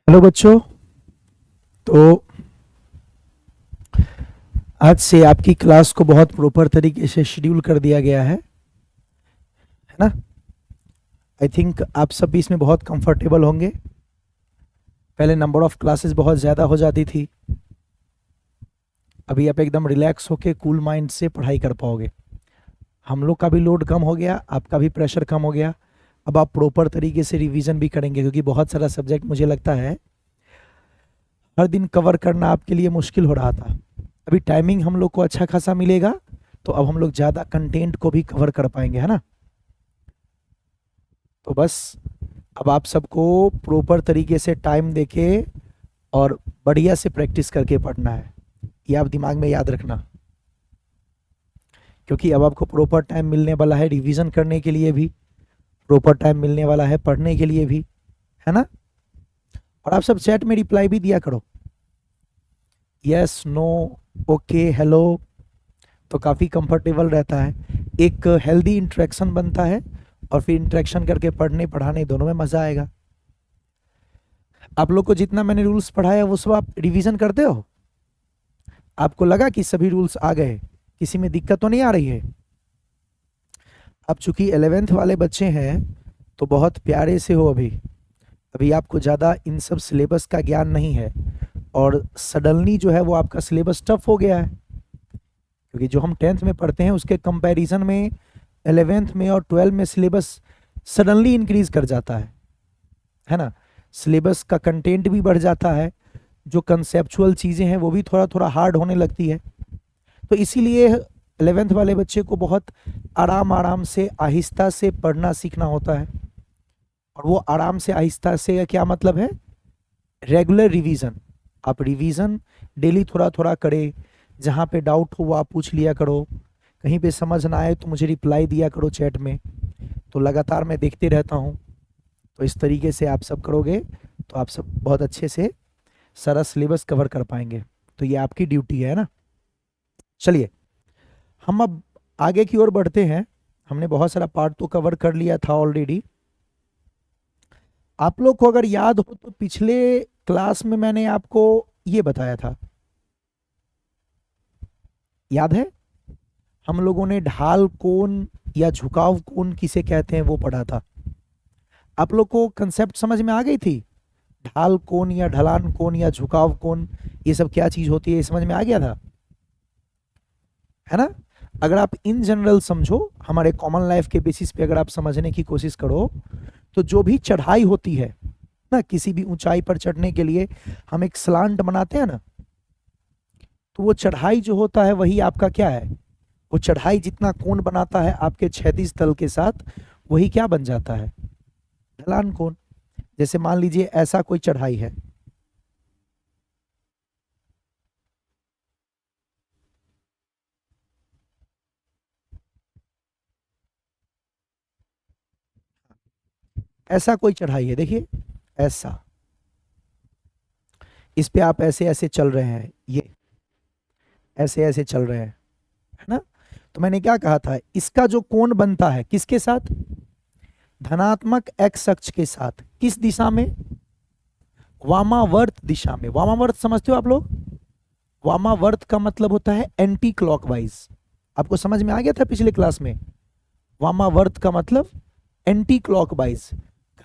Hello बच्चों। तो आज से आपकी क्लास को बहुत प्रॉपर तरीके से शेड्यूल कर दिया गया है ना। आई थिंक आप सब भी इसमें बहुत कंफर्टेबल होंगे। पहले नंबर ऑफ क्लासेस बहुत ज़्यादा हो जाती थी, अभी आप एकदम रिलैक्स होके कूल माइंड से पढ़ाई कर पाओगे। हम लोग का भी लोड कम हो गया, आपका भी प्रेशर कम हो गया। अब आप प्रॉपर तरीके से रिवीजन भी करेंगे, क्योंकि बहुत सारा सब्जेक्ट मुझे लगता है हर दिन कवर करना आपके लिए मुश्किल हो रहा था। अभी टाइमिंग हम लोग को अच्छा खासा मिलेगा, तो अब हम लोग ज़्यादा कंटेंट को भी कवर कर पाएंगे, है ना। तो बस अब आप सबको प्रॉपर तरीके से टाइम देके और बढ़िया से प्रैक्टिस करके पढ़ना है, ये आप दिमाग में याद रखना। क्योंकि अब आपको प्रॉपर टाइम मिलने वाला है रिवीजन करने के लिए भी, प्रॉपर टाइम मिलने वाला है पढ़ने के लिए भी, है ना। और आप सब चैट में रिप्लाई भी दिया करो, यस नो ओके हेलो, तो काफ़ी कंफर्टेबल रहता है, एक हेल्दी इंटरेक्शन बनता है, और फिर इंटरेक्शन करके पढ़ने पढ़ाने दोनों में मज़ा आएगा। आप लोग को जितना मैंने रूल्स पढ़ाया वो सब आप रिवीजन करते हो? आपको लगा कि सभी रूल्स आ गए, किसी में दिक्कत तो नहीं आ रही है? आप चूंकि 11th वाले बच्चे हैं तो बहुत प्यारे से हो, अभी अभी आपको ज़्यादा इन सब सिलेबस का ज्ञान नहीं है, और सडनली जो है वो आपका सिलेबस टफ हो गया है, क्योंकि जो हम 10th में पढ़ते हैं उसके कंपैरिजन में 11th में और 12th में सिलेबस सडनली इंक्रीज कर जाता है ना। सिलेबस का कंटेंट भी बढ़ जाता है, जो कंसेप्चुअल चीज़ें हैं वो भी थोड़ा थोड़ा हार्ड होने लगती है। तो इसीलिए 11th वाले बच्चे को बहुत आराम आराम से आहिस्ता से पढ़ना सीखना होता है। और वो आराम से आहिस्ता से का क्या मतलब है? Regular revision. आप रिवीजन डेली थोड़ा थोड़ा करें, जहाँ पे डाउट हो वो आप पूछ लिया करो, कहीं पे समझ ना आए तो मुझे रिप्लाई दिया करो चैट में, तो लगातार मैं देखते रहता हूँ। तो इस तरीके से आप सब करोगे तो आप सब बहुत अच्छे से सारा सिलेबस कवर कर पाएंगे। तो ये आपकी ड्यूटी है ना। चलिए हम अब आगे की ओर बढ़ते हैं। हमने बहुत सारा पार्ट तो कवर कर लिया था ऑलरेडी। आप लोग को अगर याद हो तो पिछले क्लास में मैंने आपको ये बताया था, याद है? हम लोगों ने ढाल कोण या झुकाव कोण किसे कहते हैं वो पढ़ा था। आप लोग को कंसेप्ट समझ में आ गई थी? ढाल कोण या ढलान कोण या झुकाव कोण, ये सब क्या चीज होती है, ये समझ में आ गया था, है ना। अगर आप इन जनरल समझो, हमारे कॉमन लाइफ के बेसिस पे अगर आप समझने की कोशिश करो, तो जो भी चढ़ाई होती है ना, किसी भी ऊंचाई पर चढ़ने के लिए हम एक स्लांट बनाते हैं ना, तो वो चढ़ाई जो होता है वही आपका क्या है, वो चढ़ाई जितना कोण बनाता है आपके क्षैतिज तल के साथ, वही क्या बन जाता है? ढलान कोण। जैसे मान लीजिए ऐसा कोई चढ़ाई है, ऐसा कोई चढ़ाई है, देखिए ऐसा, इस पे आप ऐसे ऐसे चल रहे हैं, ये ऐसे ऐसे चल रहे हैं, है ना। तो मैंने क्या कहा था, इसका जो कोण बनता है किसके साथ? धनात्मक एक्स अक्ष के साथ। किस दिशा में? वामावर्त दिशा में। वामावर्त समझते हो आप लोग? वामावर्त का मतलब होता है एंटी क्लॉकवाइज। आपको समझ में आ गया था पिछले क्लास में? वामावर्त का मतलब एंटी क्लॉकवाइज,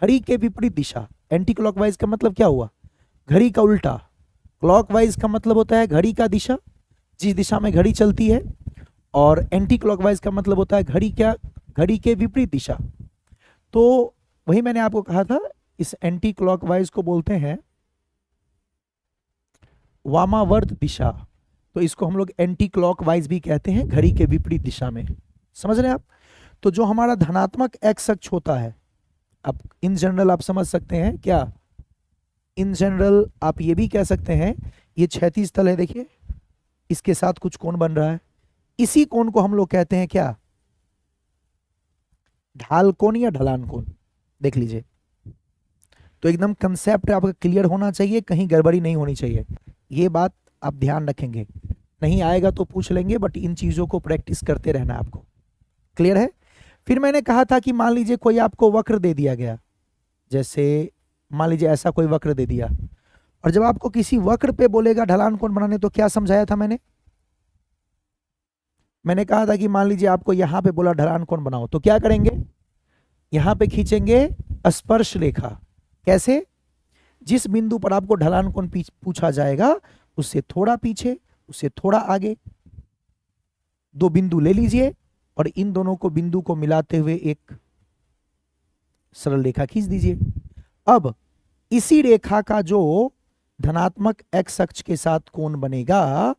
घड़ी के विपरीत दिशा। एंटी क्लॉकवाइज का मतलब क्या हुआ? घड़ी का उल्टा। क्लॉकवाइज का मतलब होता है घड़ी का दिशा, जिस दिशा में घड़ी चलती है, और एंटी क्लॉकवाइज का मतलब होता है घड़ी क्या, घड़ी के विपरीत दिशा। तो वही मैंने आपको कहा था, इस एंटी क्लॉकवाइज को बोलते हैं वामावर्त दिशा। तो इसको हम लोग एंटी क्लॉकवाइज भी कहते हैं, घड़ी के विपरीत दिशा में। समझ रहे हैं आप? तो जो हमारा धनात्मक एक्स अक्ष होता है, अब इन जनरल आप समझ सकते हैं क्या, इन जनरल आप ये भी कह सकते हैं, ये क्षैतिज तल है, देखिए इसके साथ कुछ कोण बन रहा है, इसी कोण को हम लोग कहते हैं क्या? ढाल कोण या ढलान कोण। देख लीजिए, तो एकदम कंसेप्ट आपका क्लियर होना चाहिए, कहीं गड़बड़ी नहीं होनी चाहिए, ये बात आप ध्यान रखेंगे। नहीं आएगा तो पूछ लेंगे, बट इन चीजों को प्रैक्टिस करते रहना आपको। क्लियर है? फिर मैंने कहा था कि मान लीजिए कोई आपको वक्र दे दिया गया, जैसे मान लीजिए ऐसा कोई वक्र दे दिया, और जब आपको किसी वक्र पे बोलेगा ढलान कोण बनाने, तो क्या समझाया था मैंने कहा था कि मान लीजिए आपको यहां पे बोला ढलान कोण बनाओ, तो क्या करेंगे, यहां पे खींचेंगे स्पर्श रेखा। कैसे, जिस बिंदु पर आपको ढलान कोण पूछा जाएगा उससे थोड़ा पीछे, उससे थोड़ा आगे, दो बिंदु ले लीजिए और इन दोनों को बिंदु को मिलाते हुए एक सरल रेखा खींच दीजिए। अब इसी रेखा का जो धनात्मक एक्स अक्ष के साथ कोण बनेगा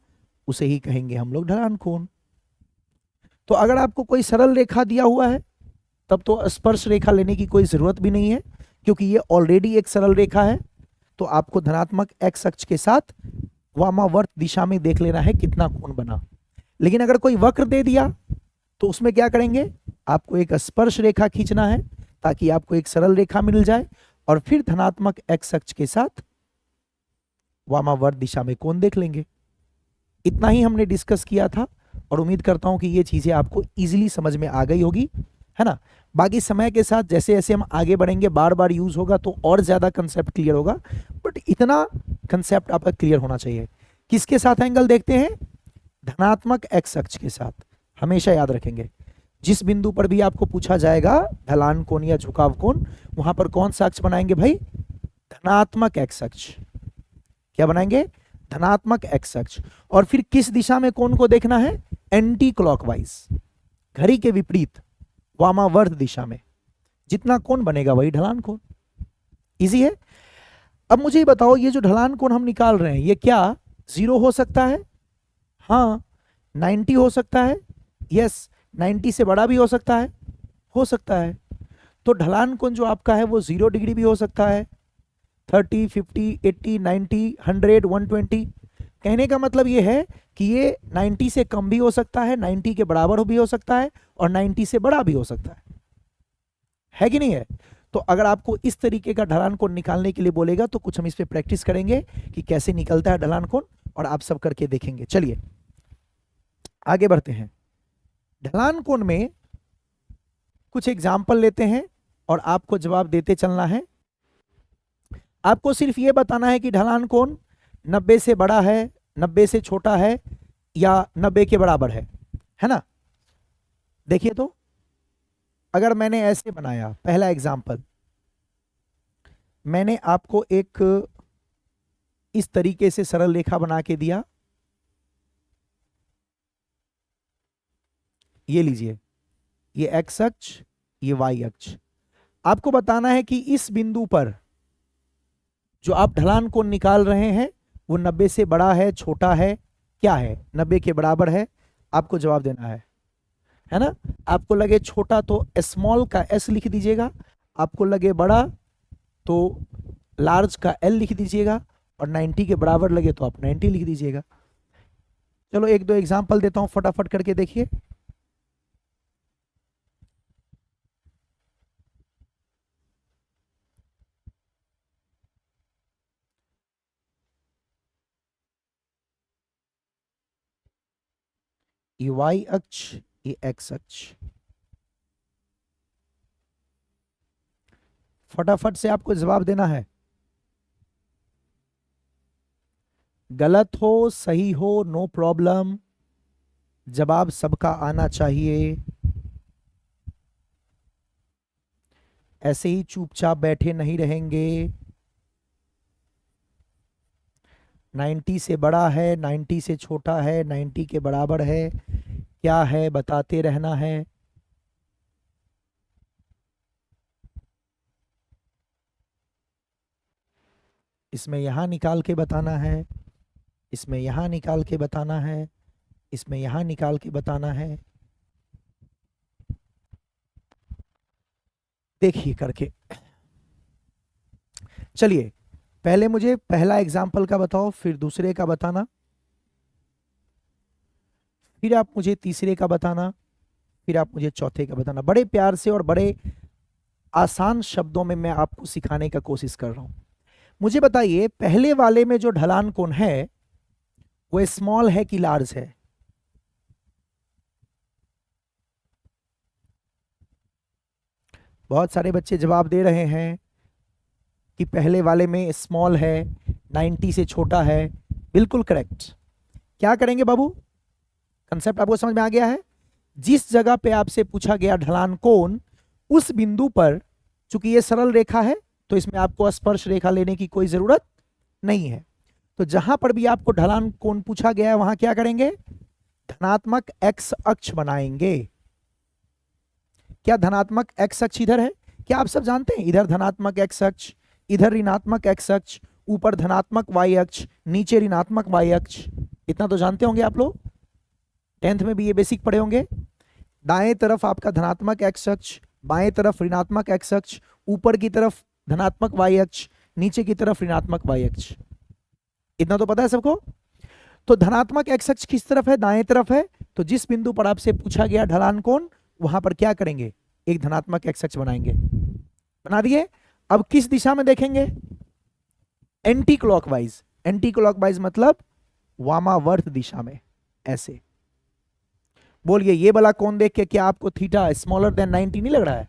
उसे ही कहेंगे हम लोग ढलान कोण। तो अगर आपको कोई सरल रेखा दिया हुआ है तब तो स्पर्श रेखा लेने की कोई जरूरत भी नहीं है, क्योंकि ये ऑलरेडी एक सरल रेखा है। तो आपको धनात्मक एक्स अक्ष के साथ वामावर्त दिशा में देख लेना है कितना कोण बना। लेकिन अगर कोई वक्र दे दिया तो उसमें क्या करेंगे, आपको एक स्पर्श रेखा खींचना है ताकि आपको एक सरल रेखा मिल जाए, और फिर धनात्मक एक्स अक्ष के साथ वामावर्त दिशा में कोण देख लेंगे। इतना ही हमने डिस्कस किया था और उम्मीद करता हूं कि ये चीजें आपको इजीली समझ में आ गई होगी, है ना। बाकी समय के साथ जैसे जैसे हम आगे बढ़ेंगे बार बार यूज होगा तो और ज्यादा कंसेप्ट क्लियर होगा, बट इतना कंसेप्ट आपका क्लियर होना चाहिए। किसके साथ एंगल देखते हैं, धनात्मक एक्स अक्ष के साथ। हमेशा याद रखेंगे जिस बिंदु पर भी आपको पूछा जाएगा ढलान कोण या झुकाव कोण, वहां पर कौन सा अक्ष बनाएंगे भाई, धनात्मक एक्स अक्ष। क्या बनाएंगे, धनात्मक एक्स अक्ष। और फिर किस दिशा में कोण को देखना है, एंटी क्लॉकवाइज, घड़ी के विपरीत, वामावर्त दिशा में। जितना कोण बनेगा वही ढलान कोण। इजी है। अब मुझे बताओ, ये जो ढलान कोण हम निकाल रहे हैं ये क्या 0 हो सकता है, हाँ 90 हो सकता है, यस 90 से बड़ा भी हो सकता है, हो सकता है। तो ढलान कोण जो आपका है वो 0 डिग्री भी हो सकता है, 30, 50, 80, 90, 100, 120। कहने का मतलब ये है कि ये 90 से कम भी हो सकता है, 90 के बराबर भी हो सकता है, और 90 से बड़ा भी हो सकता है कि नहीं है। तो अगर आपको इस तरीके का ढलान कोण निकालने के लिए बोलेगा तो कुछ हम इस पे प्रैक्टिस करेंगे कि कैसे निकलता है ढलान कोण, और आप सब करके देखेंगे। चलिए आगे बढ़ते हैं। ढलान कोण में कुछ एग्जाम्पल लेते हैं और आपको जवाब देते चलना है। आपको सिर्फ ये बताना है कि ढलान कोण 90 से बड़ा है, 90 से छोटा है, या 90 के बराबर है ना। देखिए तो अगर मैंने ऐसे बनाया, पहला एग्जाम्पल मैंने आपको एक इस तरीके से सरल रेखा बना के दिया, ये लीजिए, ये एक्स अक्ष, ये वाई अक्ष। आपको बताना है कि इस बिंदु पर जो आप ढलान कोण निकाल रहे हैं वो 90 से बड़ा है, छोटा है, क्या है, 90 के बराबर है। आपको जवाब देना है ना। आपको लगे छोटा तो स्मॉल का एस लिख दीजिएगा, आपको लगे बड़ा तो लार्ज का एल लिख दीजिएगा, और 90 के बराबर लगे तो आप 90 लिख दीजिएगा। चलो एक दो एग्जांपल देता हूं, फटाफट करके देखिए। ये वाई अक्ष, ये एक्स अक्ष। फटाफट से आपको जवाब देना है, गलत हो सही हो नो प्रॉब्लम, जवाब सबका आना चाहिए। ऐसे ही चुपचाप बैठे नहीं रहेंगे। 90 से बड़ा है, 90 से छोटा है, 90 के बराबर है, क्या है बताते रहना है। इसमें यहां निकाल के बताना है, इसमें यहां निकाल के बताना है, इसमें यहां निकाल के बताना है। देखिए करके। चलिए पहले मुझे पहला एग्जाम्पल का बताओ, फिर दूसरे का बताना, फिर आप मुझे तीसरे का बताना, फिर आप मुझे चौथे का बताना। बड़े प्यार से और बड़े आसान शब्दों में मैं आपको सिखाने का कोशिश कर रहा हूं। मुझे बताइए पहले वाले में जो ढलान कोण है वो स्मॉल है कि लार्ज है, बहुत सारे बच्चे जवाब दे रहे हैं। कि पहले वाले में स्मॉल है, 90 से छोटा है। बिल्कुल करेक्ट। क्या करेंगे बाबू, कंसेप्ट आपको समझ में आ गया है। जिस जगह पे आपसे पूछा गया ढलान कोण, उस बिंदु पर, चूंकि ये सरल रेखा है तो इसमें आपको स्पर्श रेखा लेने की कोई जरूरत नहीं है। तो जहां पर भी आपको ढलान कोण पूछा गया है वहां क्या करेंगे, धनात्मक एक्स अक्ष बनाएंगे। क्या धनात्मक एक्स अक्ष इधर है? क्या आप सब जानते हैं इधर धनात्मक एक्स अक्ष, इधर ऋणात्मक एक्स अक्ष, ऊपर धनात्मक वाई अक्ष, नीचे ऋणात्मक वाई अक्ष। इतना तो जानते होंगे आप लोग, 10th में भी ये बेसिक पढ़े होंगे। दाएं तरफ आपका धनात्मक एक्स अक्ष, बाएं तरफ ऋणात्मक एक्स अक्ष, ऊपर की तरफ धनात्मक वाई अक्ष, नीचे की तरफ ऋणात्मक वाई अक्ष। इतना तो पता है सबको। तो धनात्मक एक्स अक्ष किस तरफ है, दाएं तरफ है। तो जिस बिंदु पर आपसे पूछा गया ढलान कोण, वहां पर क्या करेंगे, एक धनात्मक एक्स अक्ष बनाएंगे। बना दिए। अब किस दिशा में देखेंगे, एंटी क्लॉकवाइज। एंटी क्लॉकवाइज मतलब वामावर्त दिशा में, ऐसे। बोलिए ये वाला कोण देख के क्या आपको थीटा स्मॉलर देन 90 नहीं लग रहा है?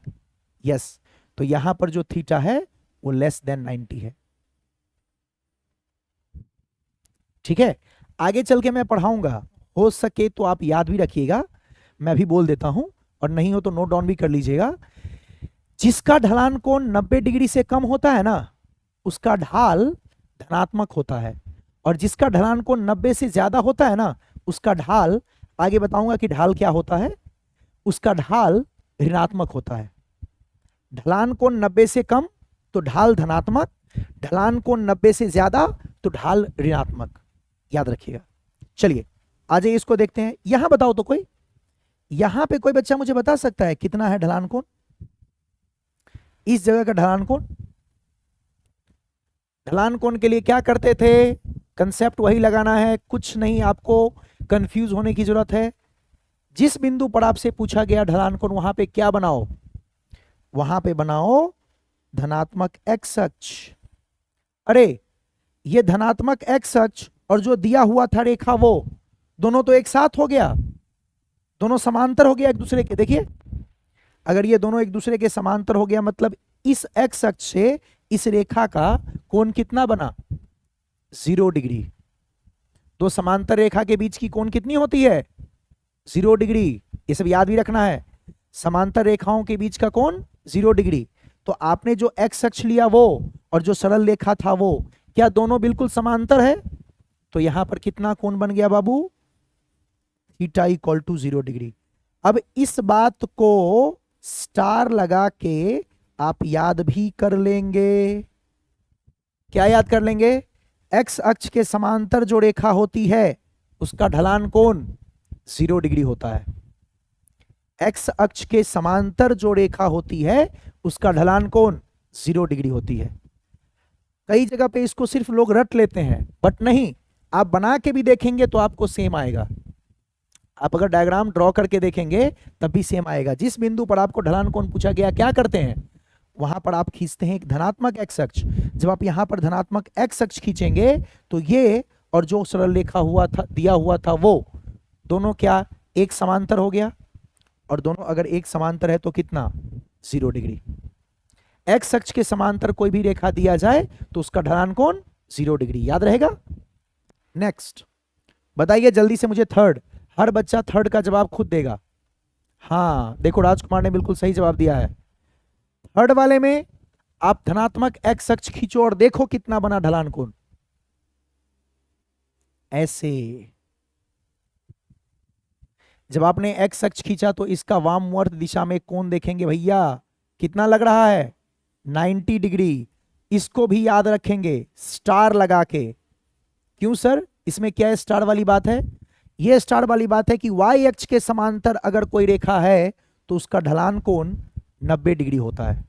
यस। तो यहां पर जो थीटा है वो लेस देन 90 है। ठीक है, आगे चल के मैं पढ़ाऊंगा, हो सके तो आप याद भी रखिएगा, मैं भी बोल देता हूं, और नहीं हो तो नोट डाउन भी कर लीजिएगा। जिसका ढलान कोण 90 डिग्री से कम होता है ना, उसका ढाल धनात्मक होता है, और जिसका ढलान कोण 90 से ज्यादा होता है ना, उसका ढाल, आगे बताऊंगा कि ढाल क्या होता है, उसका ढाल ऋणात्मक होता है। ढलान कोण 90 से कम तो ढाल धनात्मक, ढलान कोण 90 से ज्यादा तो ढाल ऋणात्मक, याद रखिएगा। चलिए आ जाइए, इसको देखते हैं। यहां बताओ तो कोई, यहां पे कोई बच्चा मुझे बता सकता है कितना है ढलान कोण, इस जगह का ढलान कोण? ढलान कोण के लिए क्या करते थे, कंसेप्ट वही लगाना है, कुछ नहीं आपको कंफ्यूज होने की जरूरत है। जिस बिंदु पर आपसे पूछा गया ढलान कोण, वहां पे क्या बनाओ, वहां पे बनाओ धनात्मक एक्स अक्ष। अरे ये धनात्मक एक्स अक्ष और जो दिया हुआ था रेखा, वो दोनों तो एक साथ हो गया, दोनों समांतर हो गया एक दूसरे के। देखिए अगर ये दोनों एक दूसरे के समांतर हो गया, मतलब इस एक्स अक्ष से इस रेखा का कोण कितना बना, 0 डिग्री। दो समांतर रेखा के बीच की कोण कितनी होती है, 0 डिग्री। ये सब याद भी रखना है, समांतर रेखाओं के बीच का कोण 0 डिग्री। तो आपने जो एक्स अक्ष लिया वो और जो सरल रेखा था वो, क्या दोनों बिल्कुल समांतर है? तो यहां पर कितना कोण बन गया बाबू, थीटा इक्वल टू 0 डिग्री। अब इस बात को स्टार लगा के आप याद भी कर लेंगे। क्या याद कर लेंगे, एक्स अक्ष के समांतर जो रेखा होती है उसका ढलान कोण 0 डिग्री होता है। एक्स अक्ष के समांतर जो रेखा होती है उसका ढलान कोण 0 डिग्री होती है। कई जगह पे इसको सिर्फ लोग रट लेते हैं, बट नहीं, आप बना के भी देखेंगे तो आपको सेम आएगा। आप अगर डायग्राम ड्रॉ करके देखेंगे तब भी सेम आएगा। जिस बिंदु पर आपको ढलान कोण पूछा गया, क्या करते हैं, वहां पर आप खींचते हैं एक धनात्मक एक्स अक्ष। जब आप यहां पर धनात्मक एक्स अक्ष खींचेंगे तो ये और जो सरल रेखा हुआ था, दिया हुआ था, वो दोनों क्या एक समांतर हो गया, और दोनों अगर एक समांतर है तो कितना, 0 डिग्री। एक्स अक्ष के समांतर कोई भी रेखा दिया जाए तो उसका ढलान कोण 0 डिग्री, याद रहेगा। नेक्स्ट बताइए जल्दी से मुझे थर्ड, हर बच्चा थर्ड का जवाब खुद देगा। हाँ देखो राजकुमार ने बिल्कुल सही जवाब दिया है। थर्ड वाले में आप धनात्मक एक्स अक्ष खींचो और देखो कितना बना ढलान कोण, ऐसे। जब आपने एक्स अक्ष खींचा तो इसका वामवर्त दिशा में कोण देखेंगे भैया कितना लग रहा है, 90 डिग्री। इसको भी याद रखेंगे स्टार लगा के। क्यों सर, इसमें क्या स्टार वाली बात है, यह स्टार वाली बात है कि वाई अक्ष के समांतर अगर कोई रेखा है तो उसका ढलान कोण 90 डिग्री होता है।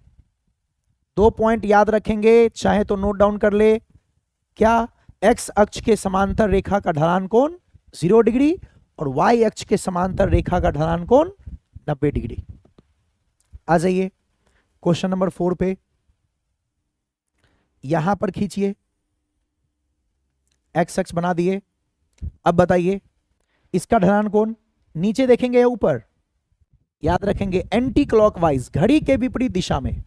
2 पॉइंट याद रखेंगे, चाहे तो नोट डाउन कर ले। क्या, एक्स अक्ष के समांतर रेखा का ढलान कोण 0 डिग्री और वाई अक्ष के समांतर रेखा का ढलान कोण 90 डिग्री। आ जाइए क्वेश्चन नंबर 4 पे, यहां पर खींचिए, एक्स अक्ष बना दिए। अब बताइए इसका ढलान कोण, नीचे देखेंगे या ऊपर, याद रखेंगे एंटी क्लॉकवाइज, घड़ी के विपरीत दिशा में।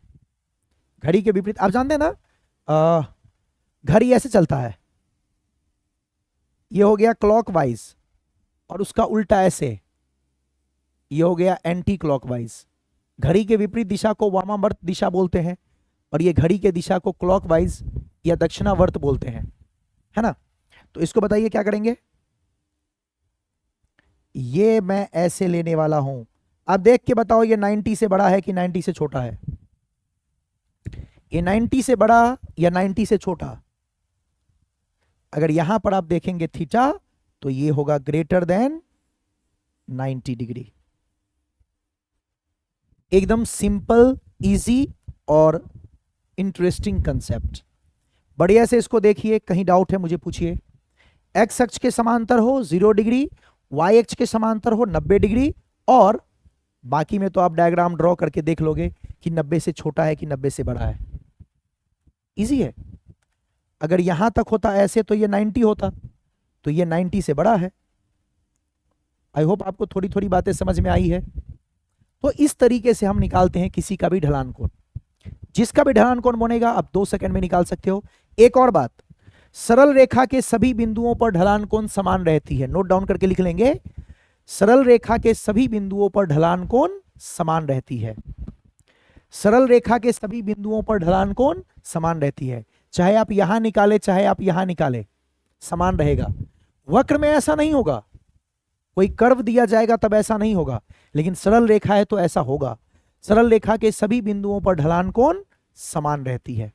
घड़ी के विपरीत, आप जानते हैं ना घड़ी ऐसे चलता है, ये हो गया क्लॉकवाइज, और उसका उल्टा ऐसे, ये हो गया एंटी क्लॉकवाइज। घड़ी के विपरीत दिशा को वामावर्त दिशा बोलते हैं, और ये घड़ी के दिशा को क्लॉकवाइज या दक्षिणावर्त बोलते हैं, है ना। तो इसको बताइए क्या करेंगे। ये मैं ऐसे लेने वाला हूं, अब देख के बताओ ये 90 से बड़ा है कि 90 से छोटा है। ये 90 से बड़ा या 90 से छोटा। अगर यहां पर आप देखेंगे थीटा, तो ये होगा ग्रेटर देन 90 डिग्री। एकदम सिंपल, इजी और इंटरेस्टिंग कंसेप्ट। बढ़िया से इसको देखिए, कहीं डाउट है मुझे पूछिए। एक्स अक्ष के समांतर हो 0 डिग्री, वाई अक्ष के समांतर हो 90 डिग्री, और बाकी में तो आप डायग्राम ड्रॉ करके देख लोगे कि 90 से छोटा है कि 90 से बड़ा है। इजी है। अगर यहां तक होता ऐसे तो ये 90 होता, तो ये 90 से बड़ा है। आई होप आपको थोड़ी थोड़ी बातें समझ में आई है। तो इस तरीके से हम निकालते हैं किसी का भी ढलान कोण। जिसका भी ढलान कोण बनेगा आप 2 सेकंड में निकाल सकते हो। एक और बात, सरल रेखा के सभी बिंदुओं पर ढलान कोण समान रहती है। नोट डाउन करके लिख लेंगे, सरल रेखा के सभी बिंदुओं पर ढलान कोण समान रहती है। सरल रेखा के सभी बिंदुओं पर ढलान कोण समान रहती है, चाहे आप यहां निकाले चाहे आप यहां निकाले, समान रहेगा। वक्र में ऐसा नहीं होगा, कोई कर्व दिया जाएगा तब ऐसा नहीं होगा, लेकिन सरल रेखा है तो ऐसा होगा। सरल रेखा के सभी बिंदुओं पर ढलान कोण समान रहती है।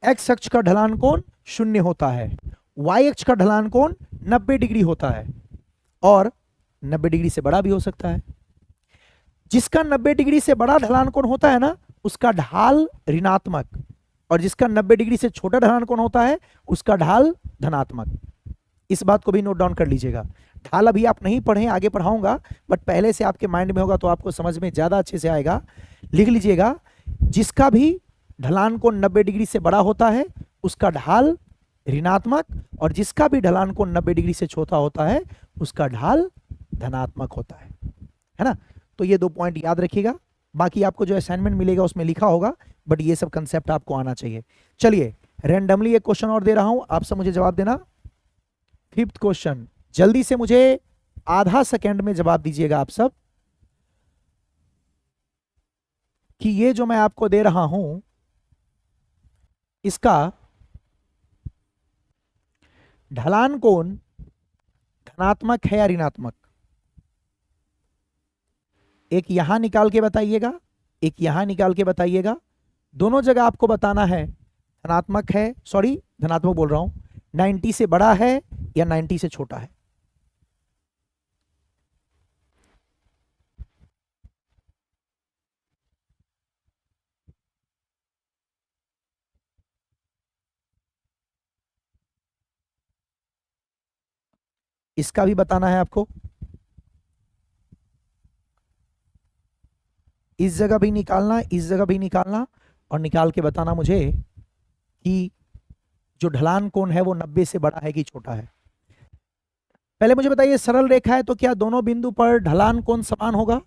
एक्स अक्ष का ढलान कोण 0 होता है, वाई अक्ष का ढलान कोण 90 डिग्री होता है, और 90 डिग्री से बड़ा भी हो सकता है। जिसका 90 डिग्री से बड़ा ढलान कोण होता है ना, उसका ढाल ऋणात्मक, और जिसका 90 डिग्री से छोटा ढलान कोण होता है उसका ढाल धनात्मक। इस बात को भी नोट डाउन कर लीजिएगा। ढाल अभी आप नहीं पढ़े, आगे पढ़ाऊंगा, बट पहले से आपके माइंड में होगा तो आपको समझ में ज्यादा अच्छे से आएगा। लिख लीजिएगा, जिसका भी ढलान कोण 90 डिग्री से बड़ा होता है उसका ढाल ऋणात्मक, और जिसका भी ढलान कोण 90 डिग्री से छोटा होता है उसका ढाल धनात्मक होता है ना। तो ये 2 पॉइंट याद रखिएगा। बाकी आपको जो असाइनमेंट मिलेगा उसमें लिखा होगा, बट ये सब कंसेप्ट आपको आना चाहिए। चलिए, रैंडमली एक क्वेश्चन और दे रहा हूं, आप सब मुझे जवाब देना। 5th क्वेश्चन, जल्दी से मुझे आधा सेकेंड में जवाब दीजिएगा आप सब, कि ये जो मैं आपको दे रहा हूं इसका ढलान कोण धनात्मक है या ऋणात्मक। एक यहां निकाल के बताइएगा, एक यहां निकाल के बताइएगा। दोनों जगह आपको बताना है धनात्मक है, सॉरी धनात्मक बोल रहा हूं, 90 से बड़ा है या 90 से छोटा है। इसका भी बताना है आपको। इस जगह भी निकालना, इस जगह भी निकालना, और निकाल के बताना मुझे कि जो ढलान कोण है वो 90 से बड़ा है कि छोटा है। पहले मुझे बताइए, सरल रेखा है तो क्या दोनों बिंदु पर ढलान कोण समान होगा?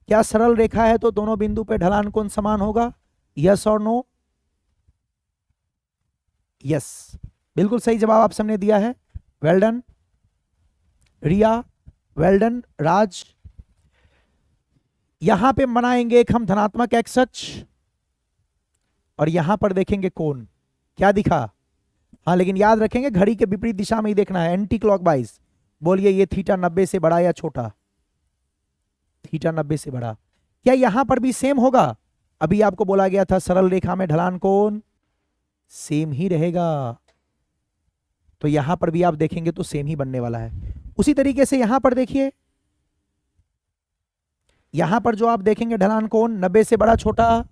क्या सरल रेखा है तो दोनों बिंदु पर ढलान कोण समान होगा? यस और नो? यस, बिल्कुल सही जवाब आप सबने दिया है। वेल डन रिया, वेल डन राज। यहां पे बनाएंगे एक हम धनात्मक एक्स अक्ष, और यहां पर देखेंगे कोण। क्या दिखा? हाँ, लेकिन याद रखेंगे घड़ी के विपरीत दिशा में ही देखना है, एंटी क्लॉकवाइज। बोलिए ये थीटा 90 से बड़ा या छोटा? थीटा 90 से बड़ा। क्या यहां पर भी सेम होगा? अभी आपको बोला गया था सरल रेखा में ढलान कोण सेम ही रहेगा, तो यहां पर भी आप देखेंगे तो सेम ही बनने वाला है। उसी तरीके से यहां पर देखिए, यहां पर जो आप देखेंगे ढलान कोण 90 से बड़ा छोटा,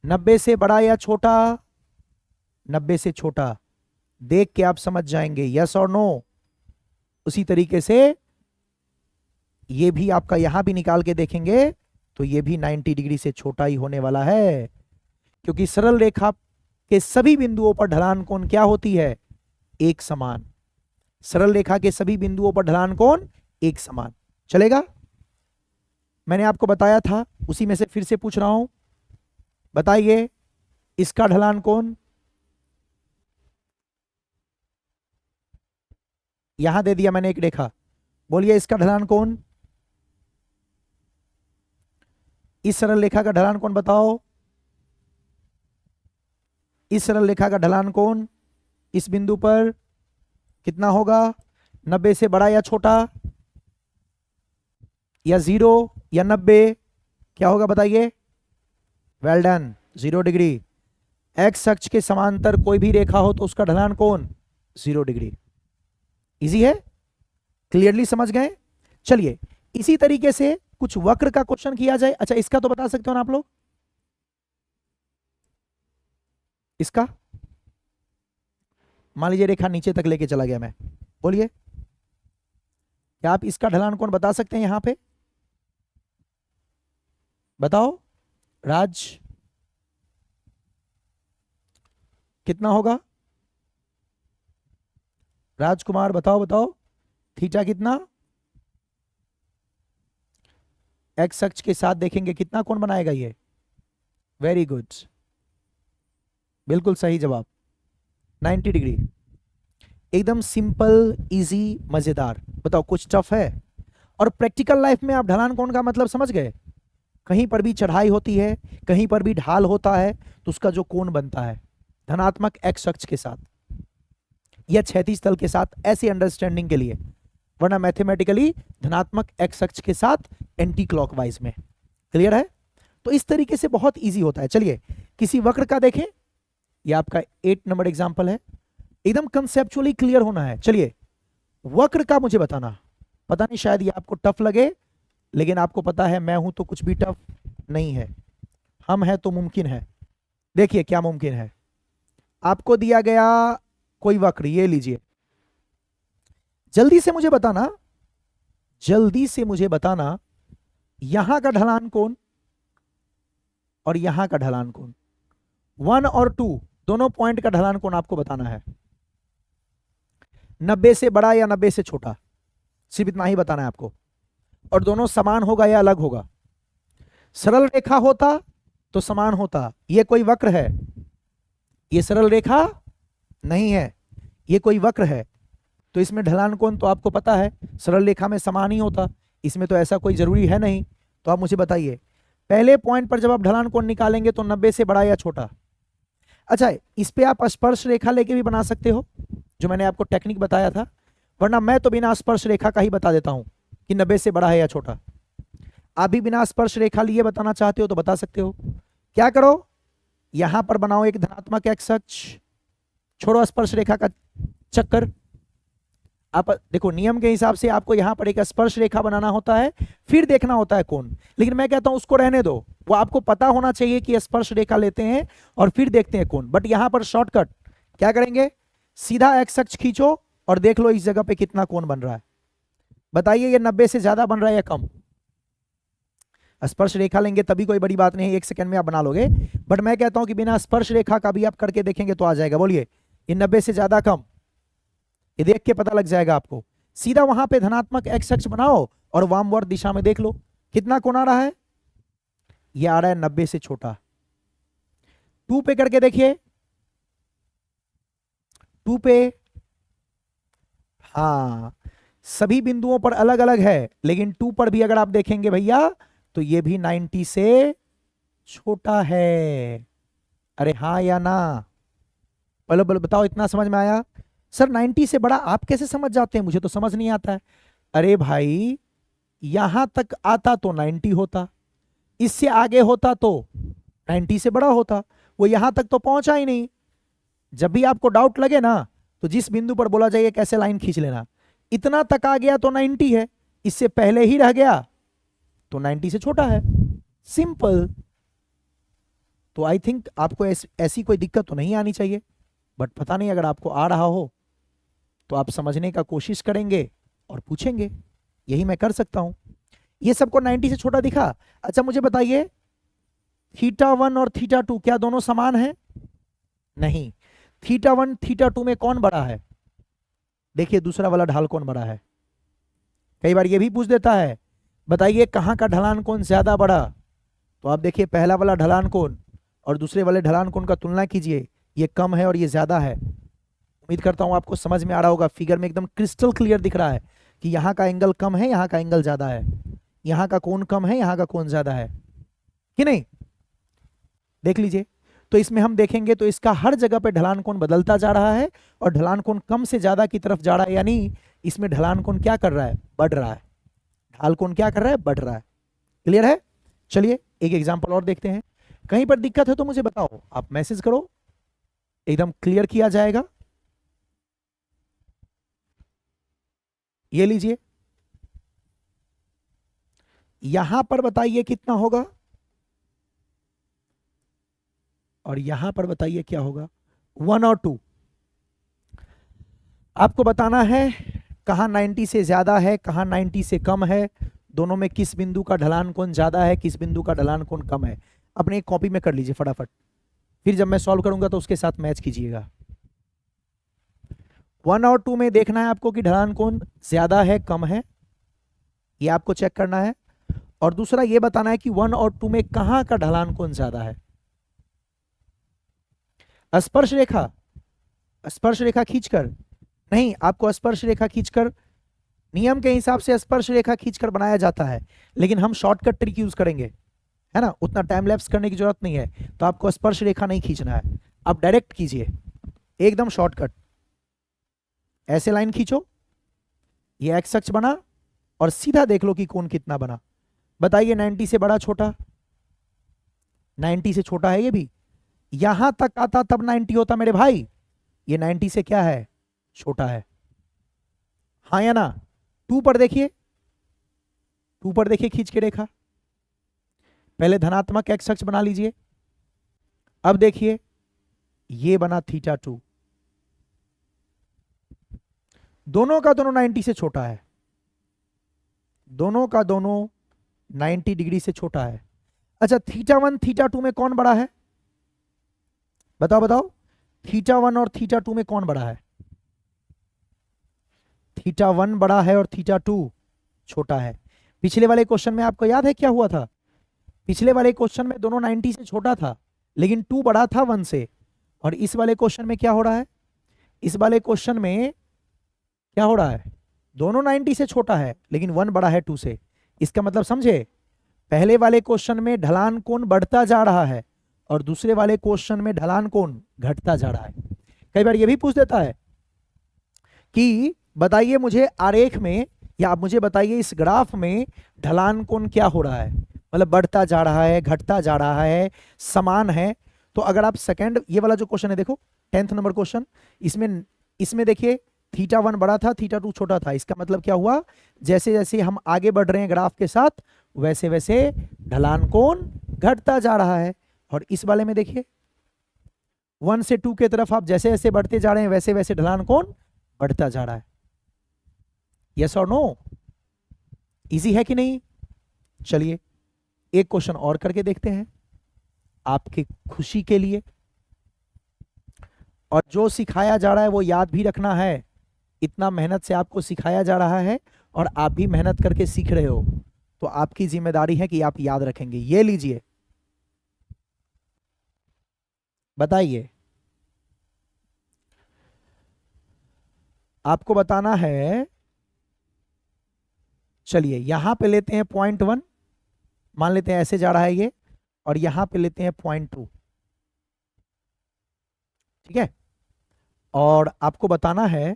90 से बड़ा या छोटा, 90 से छोटा, देख के आप समझ जाएंगे यस और नो। उसी तरीके से ये भी आपका यहां भी निकाल के देखेंगे तो ये भी 90 डिग्री से छोटा ही होने वाला है, क्योंकि सरल रेखा के सभी बिंदुओं पर ढलान कोण क्या होती है? एक समान। सरल रेखा के सभी बिंदुओं पर ढलान कोण एक समान। चलेगा? मैंने आपको बताया था, उसी में से फिर से पूछ रहा हूं, बताइए इसका ढलान कोण यहां दे दिया मैंने एक रेखा, बोलिए इसका ढलान कोण, इस सरल रेखा का ढलान कोण बताओ, इस सरल रेखा का ढलान कोण इस बिंदु पर कितना होगा, 90 से बड़ा या छोटा, या 0 या 90, क्या होगा बताइए, वेल डन, 0 डिग्री। एक्स अक्ष के समांतर कोई भी रेखा हो तो उसका ढलान कोण 0 डिग्री। इजी है, क्लियरली समझ गए। चलिए इसी तरीके से कुछ वक्र का क्वेश्चन किया जाए। अच्छा इसका तो बता सकते हो ना आप लोग, इसका मान लीजिए रेखा नीचे तक लेके चला गया मैं, बोलिए क्या आप इसका ढलान कोण बता सकते हैं यहां पे, बताओ राज, कितना होगा, राजकुमार बताओ बताओ, थीटा कितना, एक्स अक्ष के साथ देखेंगे कितना कोण बनाएगा ये, वेरी गुड, बिल्कुल सही जवाब, 90 डिग्री। एकदम सिंपल इजी मजेदार। बताओ कुछ टफ है। और प्रैक्टिकल लाइफ में आप ढलान कोण का मतलब समझ गए, कहीं पर भी चढ़ाई होती है, कहीं पर भी ढाल होता है तो उसका जो कोण बनता है धनात्मक एक्स अक्ष के साथ या क्षैतिज तल के साथ, ऐसी अंडरस्टैंडिंग के लिए, वरना मैथमेटिकली धनात्मक एक्स अक्ष के साथ एंटी क्लॉकवाइज में। क्लियर है। तो इस तरीके से बहुत इजी होता है। चलिए किसी वक्र का देखें, यह आपका 8 नंबर एग्जाम्पल है, एकदम कंसेप्चुअली क्लियर होना है। चलिए वक्र का मुझे बताना, पता नहीं शायद ये आपको टफ लगे, लेकिन आपको पता है मैं हूं तो कुछ भी टफ नहीं है, हम हैं तो मुमकिन है। देखिए क्या मुमकिन है, आपको दिया गया कोई वक्र, ये लीजिए, जल्दी से मुझे बताना, जल्दी से मुझे बताना यहां का ढलान कोण और यहां का ढलान कोण, 1 और 2 दोनों पॉइंट का ढलान कोण आपको बताना है, 90 से बड़ा या 90 से छोटा, सिर्फ इतना ही बताना है आपको। और दोनों समान होगा या अलग होगा। सरल रेखा होता तो समान होता, ये कोई वक्र है, ये सरल रेखा नहीं है, ये कोई वक्र है, तो इसमें ढलान कोण तो आपको पता है सरल रेखा में समान ही होता, इसमें तो ऐसा कोई जरूरी है नहीं। तो आप मुझे बताइए पहले पॉइंट पर जब आप ढलान कोण निकालेंगे तो 90 से बड़ा या छोटा। अच्छा इस पे आप स्पर्श रेखा लेके भी बना सकते हो, जो मैंने आपको टेक्निक बताया था, वरना मैं तो बिना स्पर्श रेखा का ही बता देता हूं कि 90 से बड़ा है या छोटा। आप भी बिना स्पर्श रेखा लिए बताना चाहते हो तो बता सकते हो। क्या करो, यहां पर बनाओ एक धनात्मक एक्स अक्ष, छोड़ो स्पर्श रेखा का चक्कर। आप देखो नियम के हिसाब से आपको यहां पर एक स्पर्श रेखा बनाना होता है, फिर देखना होता है कोण, लेकिन मैं कहता हूं उसको रहने दो, वो आपको पता होना चाहिए कि स्पर्श रेखा लेते हैं और फिर देखते हैं कोण। बट यहां पर शॉर्टकट क्या करेंगे, सीधा एक्स अक्ष खींचो और देख लो इस जगह पे कितना कोण बन रहा है। बताइए ये 90 से ज्यादा बन रहा है या कम। स्पर्श रेखा लेंगे तभी कोई बड़ी बात नहीं है, 1 सेकंड में आप बना लोगे, बट मैं कहता हूं कि बिना स्पर्श रेखा का भी आप करके देखेंगे तो आ जाएगा। बोलिए ये 90 से ज्यादा कम, ये देख के पता लग जाएगा आपको। सीधा वहां पे धनात्मक एक्स अक्ष बनाओ और वामवर्त दिशा में देख लो कितना कोण आ रहा है, ये आ रहा है 90 से छोटा। 2 पे करके देखिए, 2 पे, हाँ सभी बिंदुओं पर अलग अलग है, लेकिन 2 पर भी अगर आप देखेंगे भैया तो ये भी 90 से छोटा है। अरे हाँ या ना, बोलो बोलो बताओ, इतना समझ में आया। सर 90 से बड़ा आप कैसे समझ जाते हैं, मुझे तो समझ नहीं आता है। अरे भाई यहां तक आता तो 90 होता, इससे आगे होता तो 90 से बड़ा होता, वो यहां तक तो पहुंचा ही नहीं। जब भी आपको डाउट लगे ना तो जिस बिंदु पर बोला जाए कैसे लाइन खींच लेना, इतना तक आ गया तो 90 है, इससे पहले ही रह गया तो 90 से छोटा है, सिंपल। तो आई थिंक आपको ऐसी कोई दिक्कत तो नहीं आनी चाहिए, बट पता नहीं अगर आपको आ रहा हो तो आप समझने का कोशिश करेंगे और पूछेंगे, यही मैं कर सकता हूं। ये सबको 90 से छोटा दिखा। अच्छा मुझे बताइए θ1 और θ2 क्या दोनों समान हैं? नहीं, θ1 θ2 में कौन बड़ा है? देखिए दूसरा वाला ढाल कौन बड़ा है। कई बार ये भी पूछ देता है बताइए कहां का ढलान कोण ज्यादा बड़ा, तो आप देखिए पहला वाला ढलान कोण और दूसरे वाले ढलान कोण का तुलना कीजिए, ये कम है और ये ज्यादा है। उम्मीद करता हूं आपको समझ में आ रहा होगा, फिगर में एकदम क्रिस्टल क्लियर दिख रहा है कि यहाँ का एंगल कम है, यहाँ का एंगल ज्यादा है, यहाँ का कोण कम है, यहाँ का कोण ज्यादा है कि नहीं। देख लीजिए, तो इसमें हम देखेंगे तो इसका हर जगह पे ढलान कोण बदलता जा रहा है और ढलान कोण कम से ज्यादा की तरफ जा रहा है, यानी इसमें ढलान कोण क्या कर रहा है, बढ़ रहा है। ढाल कोण क्या कर रहा है, बढ़ रहा है। क्लियर है। चलिए एक एग्जांपल और देखते हैं। कहीं पर दिक्कत है तो मुझे बताओ, आप मैसेज करो, एकदम क्लियर किया जाएगा। ये लीजिए, यहां पर बताइए कितना होगा और यहां पर बताइए क्या होगा, 1 और 2। आपको बताना है कहां 90 से ज्यादा है, कहां 90 से कम है, दोनों में किस बिंदु का ढलान कोण ज्यादा है, किस बिंदु का ढलान कोण कम है। अपने एक कॉपी में कर लीजिए फटाफट, फिर जब मैं सॉल्व करूंगा तो उसके साथ मैच कीजिएगा। 1 और 2 में देखना है आपको कि ढलान कोण ज्यादा है कम है, ये आपको चेक करना है। और दूसरा ये बताना है कि 1 और 2 में कहां का ढलान कोण ज्यादा है। स्पर्श रेखा, स्पर्श रेखा खींचकर नहीं, आपको स्पर्श रेखा खींचकर, नियम के हिसाब से स्पर्श रेखा खींचकर बनाया जाता है, लेकिन हम शॉर्टकट ट्रिक यूज करेंगे, है ना, उतना टाइम लैप्स करने की जरूरत नहीं है, तो आपको स्पर्श रेखा नहीं खींचना है, आप डायरेक्ट कीजिए, एकदम शॉर्टकट। ऐसे लाइन खींचो, ये एक्स अक्ष बना और सीधा देख लो कि कोण कितना बना। बताइए 90 से बड़ा छोटा, 90 से छोटा है ये भी, यहां तक आता तब 90 होता मेरे भाई, ये 90 से क्या है, छोटा है। हाँ या ना। 2 पर देखिए, 2 पर देखिए खींच के रेखा, पहले धनात्मक एक्स अक्ष बना लीजिए, अब देखिए ये बना θ2, दोनों का दोनों 90 से छोटा है, दोनों का दोनों 90 डिग्री से छोटा है। अच्छा θ1 θ2 में कौन बड़ा है, बताओ बताओ, θ1 और θ2 में कौन बड़ा है, θ1 बड़ा है और θ2 छोटा है। पिछले वाले क्वेश्चन में आपको याद है क्या हुआ था, पिछले वाले क्वेश्चन में दोनों 90 से छोटा था लेकिन 2 बड़ा था 1 से, और इस वाले क्वेश्चन में क्या हो रहा है, इस वाले क्वेश्चन में क्या हो रहा है, दोनों 90 से छोटा है लेकिन 1 बड़ा है 2 से। इसका मतलब समझे, पहले वाले क्वेश्चन में ढलान कोण बढ़ता जा रहा है और दूसरे वाले क्वेश्चन में ढलान कोण घटता जा रहा है। कई बार ये भी पूछ देता है कि बताइए मुझे आरेख में, या आप मुझे बताइए इस ग्राफ में ढलान कोण क्या हो रहा है, मतलब बढ़ता जा रहा है, घटता जा रहा है, समान है। तो अगर आप सेकंड, ये वाला जो क्वेश्चन है देखो 10th नंबर क्वेश्चन, इसमें देखिए θ1 बड़ा था θ2 छोटा था, इसका मतलब क्या हुआ, जैसे जैसे हम आगे बढ़ रहे हैं ग्राफ के साथ वैसे वैसे ढलान कोण घटता जा रहा है। और इस वाले में देखिए 1 से 2 की तरफ आप जैसे जैसे बढ़ते जा रहे हैं वैसे वैसे ढलान कोण बढ़ता जा रहा है। यस और नो, इजी है कि नहीं। चलिए एक क्वेश्चन और करके देखते हैं आपकी खुशी के लिए, और जो सिखाया जा रहा है वो याद भी रखना है, इतना मेहनत से आपको सिखाया जा रहा है और आप भी मेहनत करके सीख रहे हो, तो आपकी जिम्मेदारी है कि आप याद रखेंगे। ये लीजिए, बताइए, आपको बताना है, चलिए यहां पे लेते हैं 0.1, मान लेते हैं ऐसे जा रहा है ये, और यहां पे लेते हैं 0.2, ठीक है। और आपको बताना है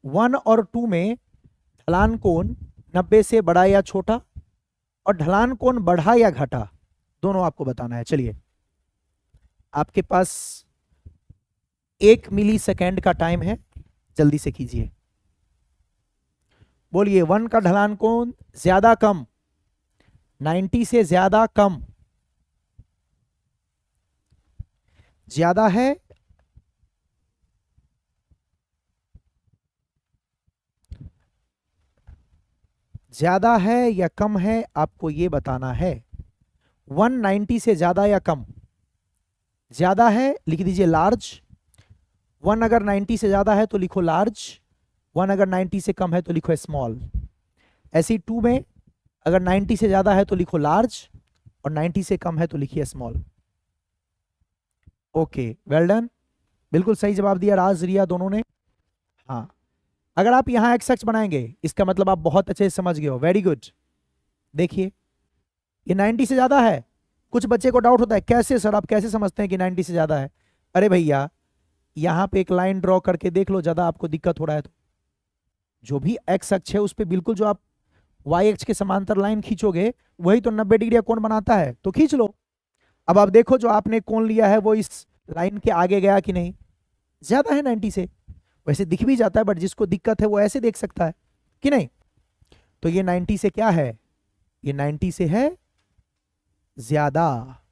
1 और 2 में ढलान कोण 90 से बड़ा या छोटा, और ढलान कोण बढ़ा या घटा, दोनों आपको बताना है। चलिए आपके पास 1 मिली सेकेंड का टाइम है, जल्दी से कीजिए, बोलिए 1 का ढलान कोण ज्यादा कम, 90 से ज्यादा कम, ज्यादा है, ज्यादा है या कम है, आपको ये बताना है। 190 से ज्यादा या कम, ज्यादा है लिख दीजिए लार्ज, 1 अगर 90 से ज्यादा है तो लिखो लार्ज, 1 अगर 90 से कम है तो लिखो स्मॉल। ऐसी 2 में अगर 90 से ज्यादा है तो लिखो लार्ज और 90 से कम है तो लिखिए स्मॉल। ओके, वेल डन, बिल्कुल सही जवाब दिया राज रिया दोनों ने। हाँ, अगर आप यहाँ एक्स अक्ष बनाएंगे इसका मतलब आप बहुत अच्छे से समझ गए हो, वेरी गुड। देखिए ये 90 से ज्यादा है। कुछ बच्चे को डाउट होता है कैसे सर, आप कैसे समझते हैं कि 90 से ज्यादा है? अरे भैया यहाँ पे एक लाइन ड्रॉ करके देख लो, ज्यादा आपको दिक्कत हो रहा है तो जो भी एक्स अक्ष है उस पर बिल्कुल जो आप वाई अक्ष के समांतर लाइन खींचोगे वही तो 90 डिग्री का कोण बनाता है, तो खींच लो। अब आप देखो जो आपने कोण लिया है वो इस लाइन के आगे गया कि नहीं, ज्यादा है 90 से। वैसे दिख भी जाता है बट जिसको दिक्कत है वो ऐसे देख सकता है कि नहीं। तो ये 90 से क्या है, ये 90 से है ज्यादा।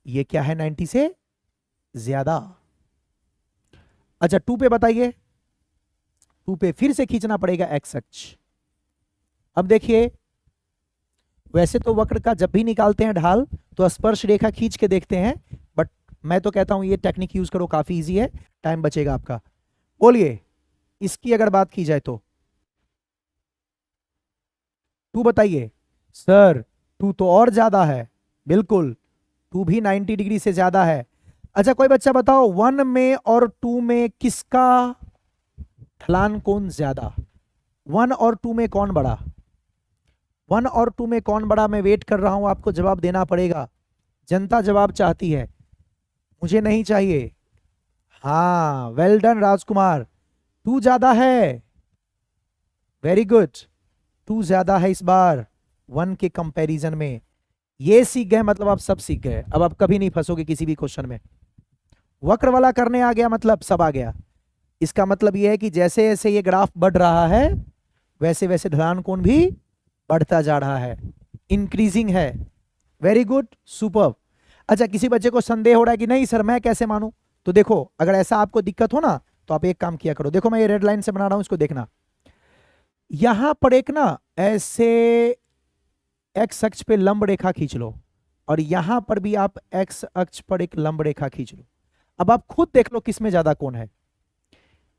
ये क्या है 90 से ज्यादा। अच्छा 2 पे बताइए, 2 पे फिर से खींचना पड़ेगा एक्स अक्ष। अब देखिए वैसे तो वक्र का जब भी निकालते हैं ढाल तो स्पर्श रेखा खींच के देखते हैं, बट मैं तो कहता हूं ये टेक्निक यूज करो, काफी इजी है, टाइम बचेगा आपका। बोलिए इसकी अगर बात की जाए तो 2 बताइए। सर 2 तो और ज्यादा है, बिल्कुल 2 भी 90 डिग्री से ज्यादा है। अच्छा कोई बच्चा बताओ 1 में और 2 में किसका ढलान कोण ज्यादा? 1 और 2 में कौन बड़ा? 1 और 2 में कौन बड़ा? मैं वेट कर रहा हूं, आपको जवाब देना पड़ेगा। जनता जवाब चाहती है, मुझे नहीं चाहिए। हाँ वेल डन राजकुमार, 2 ज्यादा है, वेरी गुड, 2 ज्यादा है इस बार 1 के कंपैरिजन में। ये सीख गए मतलब आप सब सीख गए, अब आप कभी नहीं फंसोगे किसी भी क्वेश्चन में। वक्र वाला करने आ गया मतलब सब आ गया। इसका मतलब यह है कि जैसे जैसे ये ग्राफ बढ़ रहा है वैसे वैसे ढलान कोण भी बढ़ता जा रहा है, इंक्रीजिंग है। Very good, superb. अच्छा किसी बच्चे को संदेह हो रहा है कि नहीं सर मैं कैसे मानूं, तो देखो अगर ऐसा आपको दिक्कत हो ना तो आप एक काम किया करो, देखो मैं ये रेड लाइन से बना रहा हूं, इसको देखना। यहां पर एक ना ऐसे एक्स अक्ष पे लंब रेखा खींच लो और यहां पर भी आप एक्स अक्ष पर एक लंब रेखा खींच लो। अब आप खुद देख लो किसमें ज्यादा कोण है।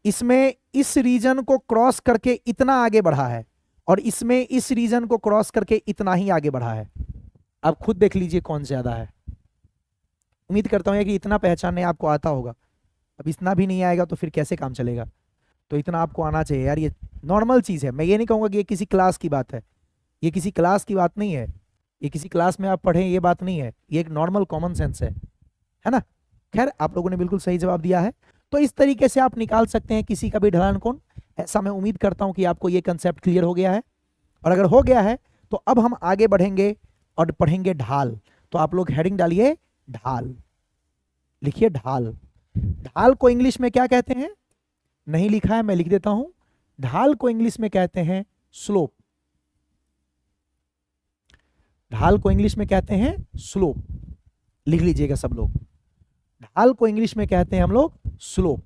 इसमें इस रीजन को क्रॉस करके इतना आगे बढ़ा है और इसमें इस रीजन को क्रॉस करके इतना ही आगे बढ़ा है। आप खुद देख लीजिए कौन ज्यादा है। उम्मीद करता हूं कि इतना पहचानने आपको आता होगा। अब इतना भी नहीं आएगा तो फिर कैसे काम चलेगा, तो इतना आपको आना चाहिए यार, ये नॉर्मल चीज है। मैं ये नहीं कहूंगा कि ये किसी क्लास की बात है, ये किसी क्लास की बात नहीं है, ये किसी क्लास में आप पढ़ें ये बात नहीं है, ये एक नॉर्मल कॉमन सेंस है ना। खैर आप लोगों ने बिल्कुल सही जवाब दिया है। तो इस तरीके से आप निकाल सकते हैं किसी का भी ढलान कोण। ऐसा मैं उम्मीद करता हूं कि आपको ये कंसेप्ट क्लियर हो गया है, और अगर हो गया है तो अब हम आगे बढ़ेंगे और पढ़ेंगे ढाल। तो आप लोग हेडिंग डालिए ढाल, लिखिए ढाल। ढाल को इंग्लिश में क्या कहते हैं? नहीं लिखा है, मैं लिख देता हूं। ढाल को इंग्लिश में कहते हैं स्लोप। ढाल को इंग्लिश में कहते हैं स्लोप, लिख लीजिएगा सब लोग। ढाल को इंग्लिश में कहते हैं हम लोग स्लोप।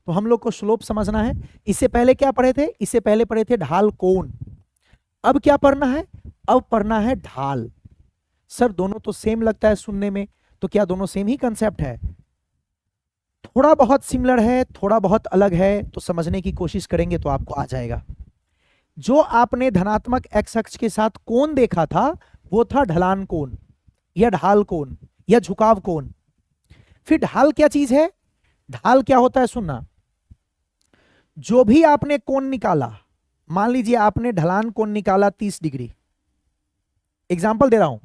तो हम लोग को स्लोप समझना है। इससे पहले क्या पढ़े थे? इससे पहले पढ़े थे ढाल कोण। अब क्या पढ़ना है? अब पढ़ना है ढाल। सर दोनों तो सेम लगता है सुनने में, तो क्या दोनों सेम ही कंसेप्ट है? थोड़ा बहुत सिमिलर है, थोड़ा बहुत अलग है, तो समझने की कोशिश करेंगे तो आपको आ जाएगा। जो आपने धनात्मक एक्स अक्ष के साथ कोण देखा था वो था ढलान कोण या ढाल कोण या झुकाव कोण। फिर ढाल क्या चीज है? ढाल क्या होता है सुनना, जो भी आपने कोण निकाला, मान लीजिए आपने ढलान कोण निकाला 30 डिग्री, एग्जाम्पल दे रहा हूं,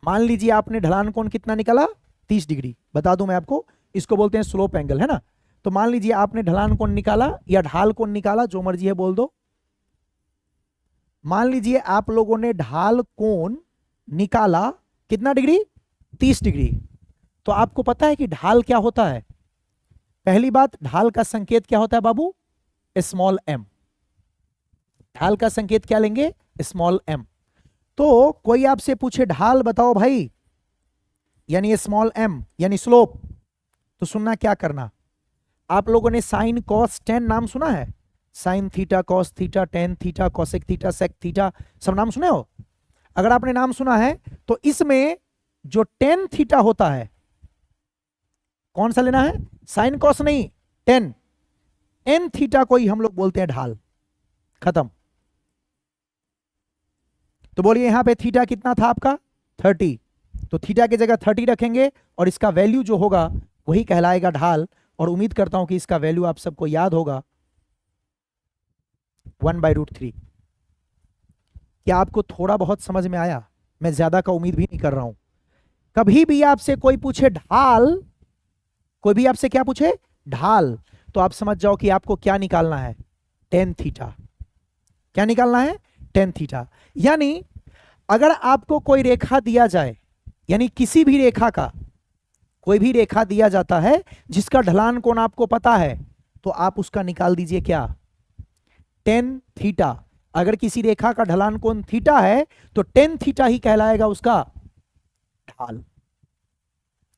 मान लीजिए आपने ढलान कोण कितना निकाला? 30 डिग्री। बता दूं मैं आपको, इसको बोलते हैं स्लोप एंगल, है ना। तो मान लीजिए आपने ढलान कोण निकाला या ढाल कोण निकाला, जो मर्जी है बोल दो। मान लीजिए आप लोगों ने ढाल कोण निकाला कितना डिग्री? 30 डिग्री। तो आपको पता है कि ढाल क्या होता है? पहली बात, ढाल का संकेत क्या होता है बाबू? Small M. ढाल का संकेत क्या लेंगे? Small M. तो कोई आपसे पूछे ढाल बताओ भाई, यानी स्मॉल एम यानी स्लोप, तो सुनना क्या करना। आप लोगों ने साइन कॉस टेन नाम सुना है? Sine theta, cos theta, tan theta, cosec theta, sec theta, सब नाम सुने हो? अगर आपने नाम सुना है तो इसमें जो टेन थीटा होता है कौन सा लेना है? साइन कॉस नहीं, टेन। एन थीटा को ही हम लोग बोलते हैं ढाल। खत्म। तो बोलिए यहां पे थीटा कितना था आपका? 30। तो थीटा की जगह 30 रखेंगे और इसका वैल्यू जो होगा वही कहलाएगा ढाल। और उम्मीद करता हूं कि इसका वैल्यू आप सबको याद होगा 1/√3। क्या आपको थोड़ा बहुत समझ में आया? मैं ज्यादा का उम्मीद भी नहीं कर रहा हूं। कभी भी आपसे कोई पूछे ढाल, कोई भी आपसे क्या पूछे ढाल, तो आप समझ जाओ कि आपको क्या निकालना है, टेन थीटा। क्या निकालना है? Tan theta. यानी अगर आपको कोई रेखा दिया जाए, यानी किसी भी रेखा का कोई भी रेखा दिया जाता है जिसका ढलान कोण आपको पता है, तो आप उसका निकाल दीजिए क्या, टेन थीटा। अगर किसी रेखा का ढलान कोण थीटा है तो टेन थीटा ही कहलाएगा उसका ढाल।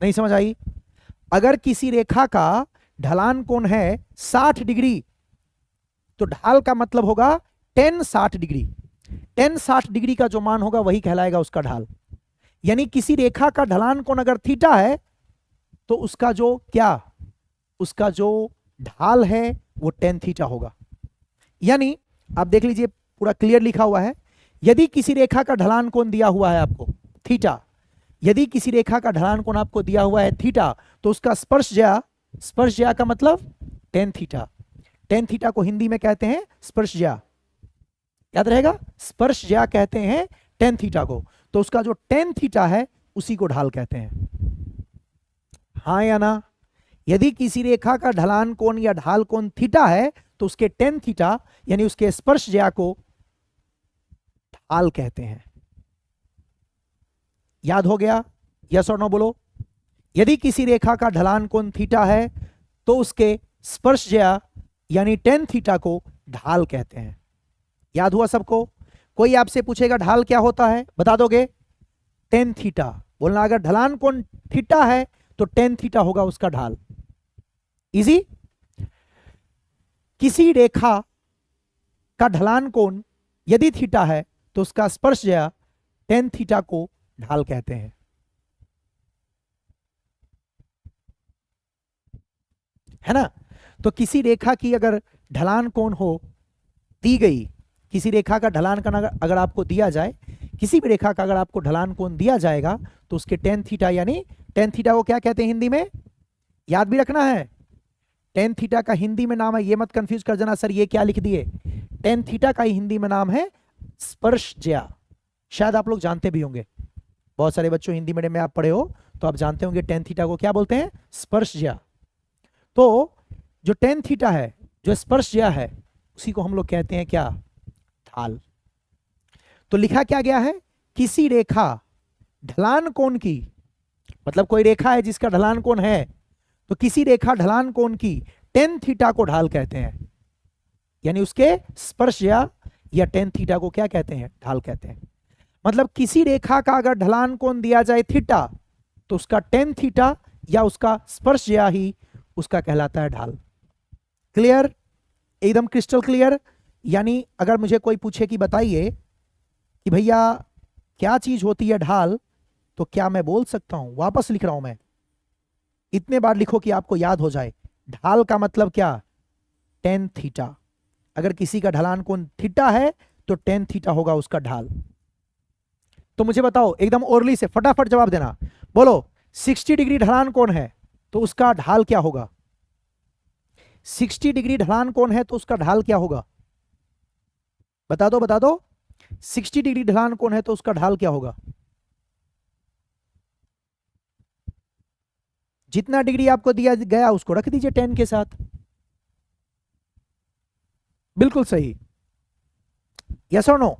नहीं समझ आई? अगर किसी रेखा का ढलान कोण है 60 डिग्री, तो ढाल का मतलब होगा टेन 60 डिग्री। टेन 60 डिग्री का जो मान होगा वही कहलाएगा उसका ढाल। यानी किसी रेखा का ढलान कोण अगर थीटा है तो उसका जो क्या, उसका जो ढाल है वो टेन थीटा होगा। यानी आप देख लीजिए पूरा क्लियर लिखा हुआ है। यदि किसी रेखा का ढलान कोण दिया हुआ है आपको थीटा, यदि किसी रेखा का ढलान कोण आपको दिया हुआ है थीटा, तो उसका स्पर्श ज्या का मतलब टेन थीटा। टेन थीटा को हिंदी में कहते हैं स्पर्श ज्या, याद रहेगा, स्पर्श ज्या कहते हैं टेन थीटा को। तो उसका जो टेन थीटा है उसी को ढाल कहते हैं। हाँ या ना? यदि किसी रेखा का ढलान कोण या ढाल कोण थीटा है तो उसके टेन थीटा यानी उसके स्पर्श ज्या को ढाल कहते हैं। याद हो गया? यस और नो बोलो। यदि किसी रेखा का ढलान कोण थीटा है तो उसके स्पर्श ज्या यानी टेन थीटा को ढाल कहते हैं। याद हुआ सबको? कोई आपसे पूछेगा ढाल क्या होता है, बता दोगे? टेन थीटा बोलना। अगर ढलान कोण थीटा है तो टेन थीटा होगा उसका ढाल। इजी। किसी रेखा का ढलान कोण यदि थीटा है तो उसका स्पर्श ज्या टेन थीटा को ढाल कहते हैं। है ना? तो किसी रेखा की अगर ढलान कोण हो दी गई, किसी रेखा का ढलान कोण अगर आपको दिया जाए, किसी भी रेखा का अगर आपको ढलान कोण दिया जाएगा तो उसके टेन थीटा यानी टेन थीटा को क्या कहते हैं हिंदी में? याद भी रखना है। टेन थीटा का हिंदी में नाम है, ये मत कंफ्यूज कर देना सर ये क्या लिख दिए। टेन थीटा का ही हिंदी में नाम है स्पर्श ज्या। शायद आप लोग जानते भी होंगे, बहुत सारे बच्चों हिंदी मीडियम में आप पढ़े हो तो आप जानते होंगे टेन थीटा को क्या बोलते हैं, स्पर्श ज्या। तो जो टेन थीटा है, जो स्पर्श ज्या है, उसी को हम लोग कहते हैं क्या, ढाल। तो लिखा क्या गया है, किसी रेखा ढलान कोण की, मतलब कोई रेखा है जिसका ढलान कोण है, तो किसी रेखा ढलान कोण की टेन थीटा को ढाल कहते हैं। यानी उसके स्पर्श या टेन थीटा को क्या कहते हैं, ढाल कहते हैं। मतलब किसी रेखा का अगर ढलान कोण दिया जाए थीटा तो उसका टेन थीटा या उसका स्पर्श ज्या ही उसका कहलाता है ढाल। क्लियर? एकदम क्रिस्टल क्लियर। यानी अगर मुझे कोई पूछे कि बताइए कि भैया क्या चीज होती है ढाल, तो क्या मैं बोल सकता हूं, वापस लिख रहा हूं मैं, इतने बार लिखो कि आपको याद हो जाए। ढाल का मतलब क्या, टेन थीटा। अगर किसी का ढलान कोण थीटा है तो टेन थीटा होगा उसका ढाल। तो मुझे बताओ एकदम ओरली से फटाफट जवाब देना। बोलो 60 डिग्री ढलान कोण है तो उसका ढाल क्या होगा? 60 डिग्री ढलान कोण है तो उसका ढाल क्या होगा? बता दो बता दो। 60 डिग्री ढलान कोण है तो उसका ढाल क्या होगा? जितना डिग्री आपको दिया गया उसको रख दीजिए 10 के साथ। बिल्कुल सही। यस और नो?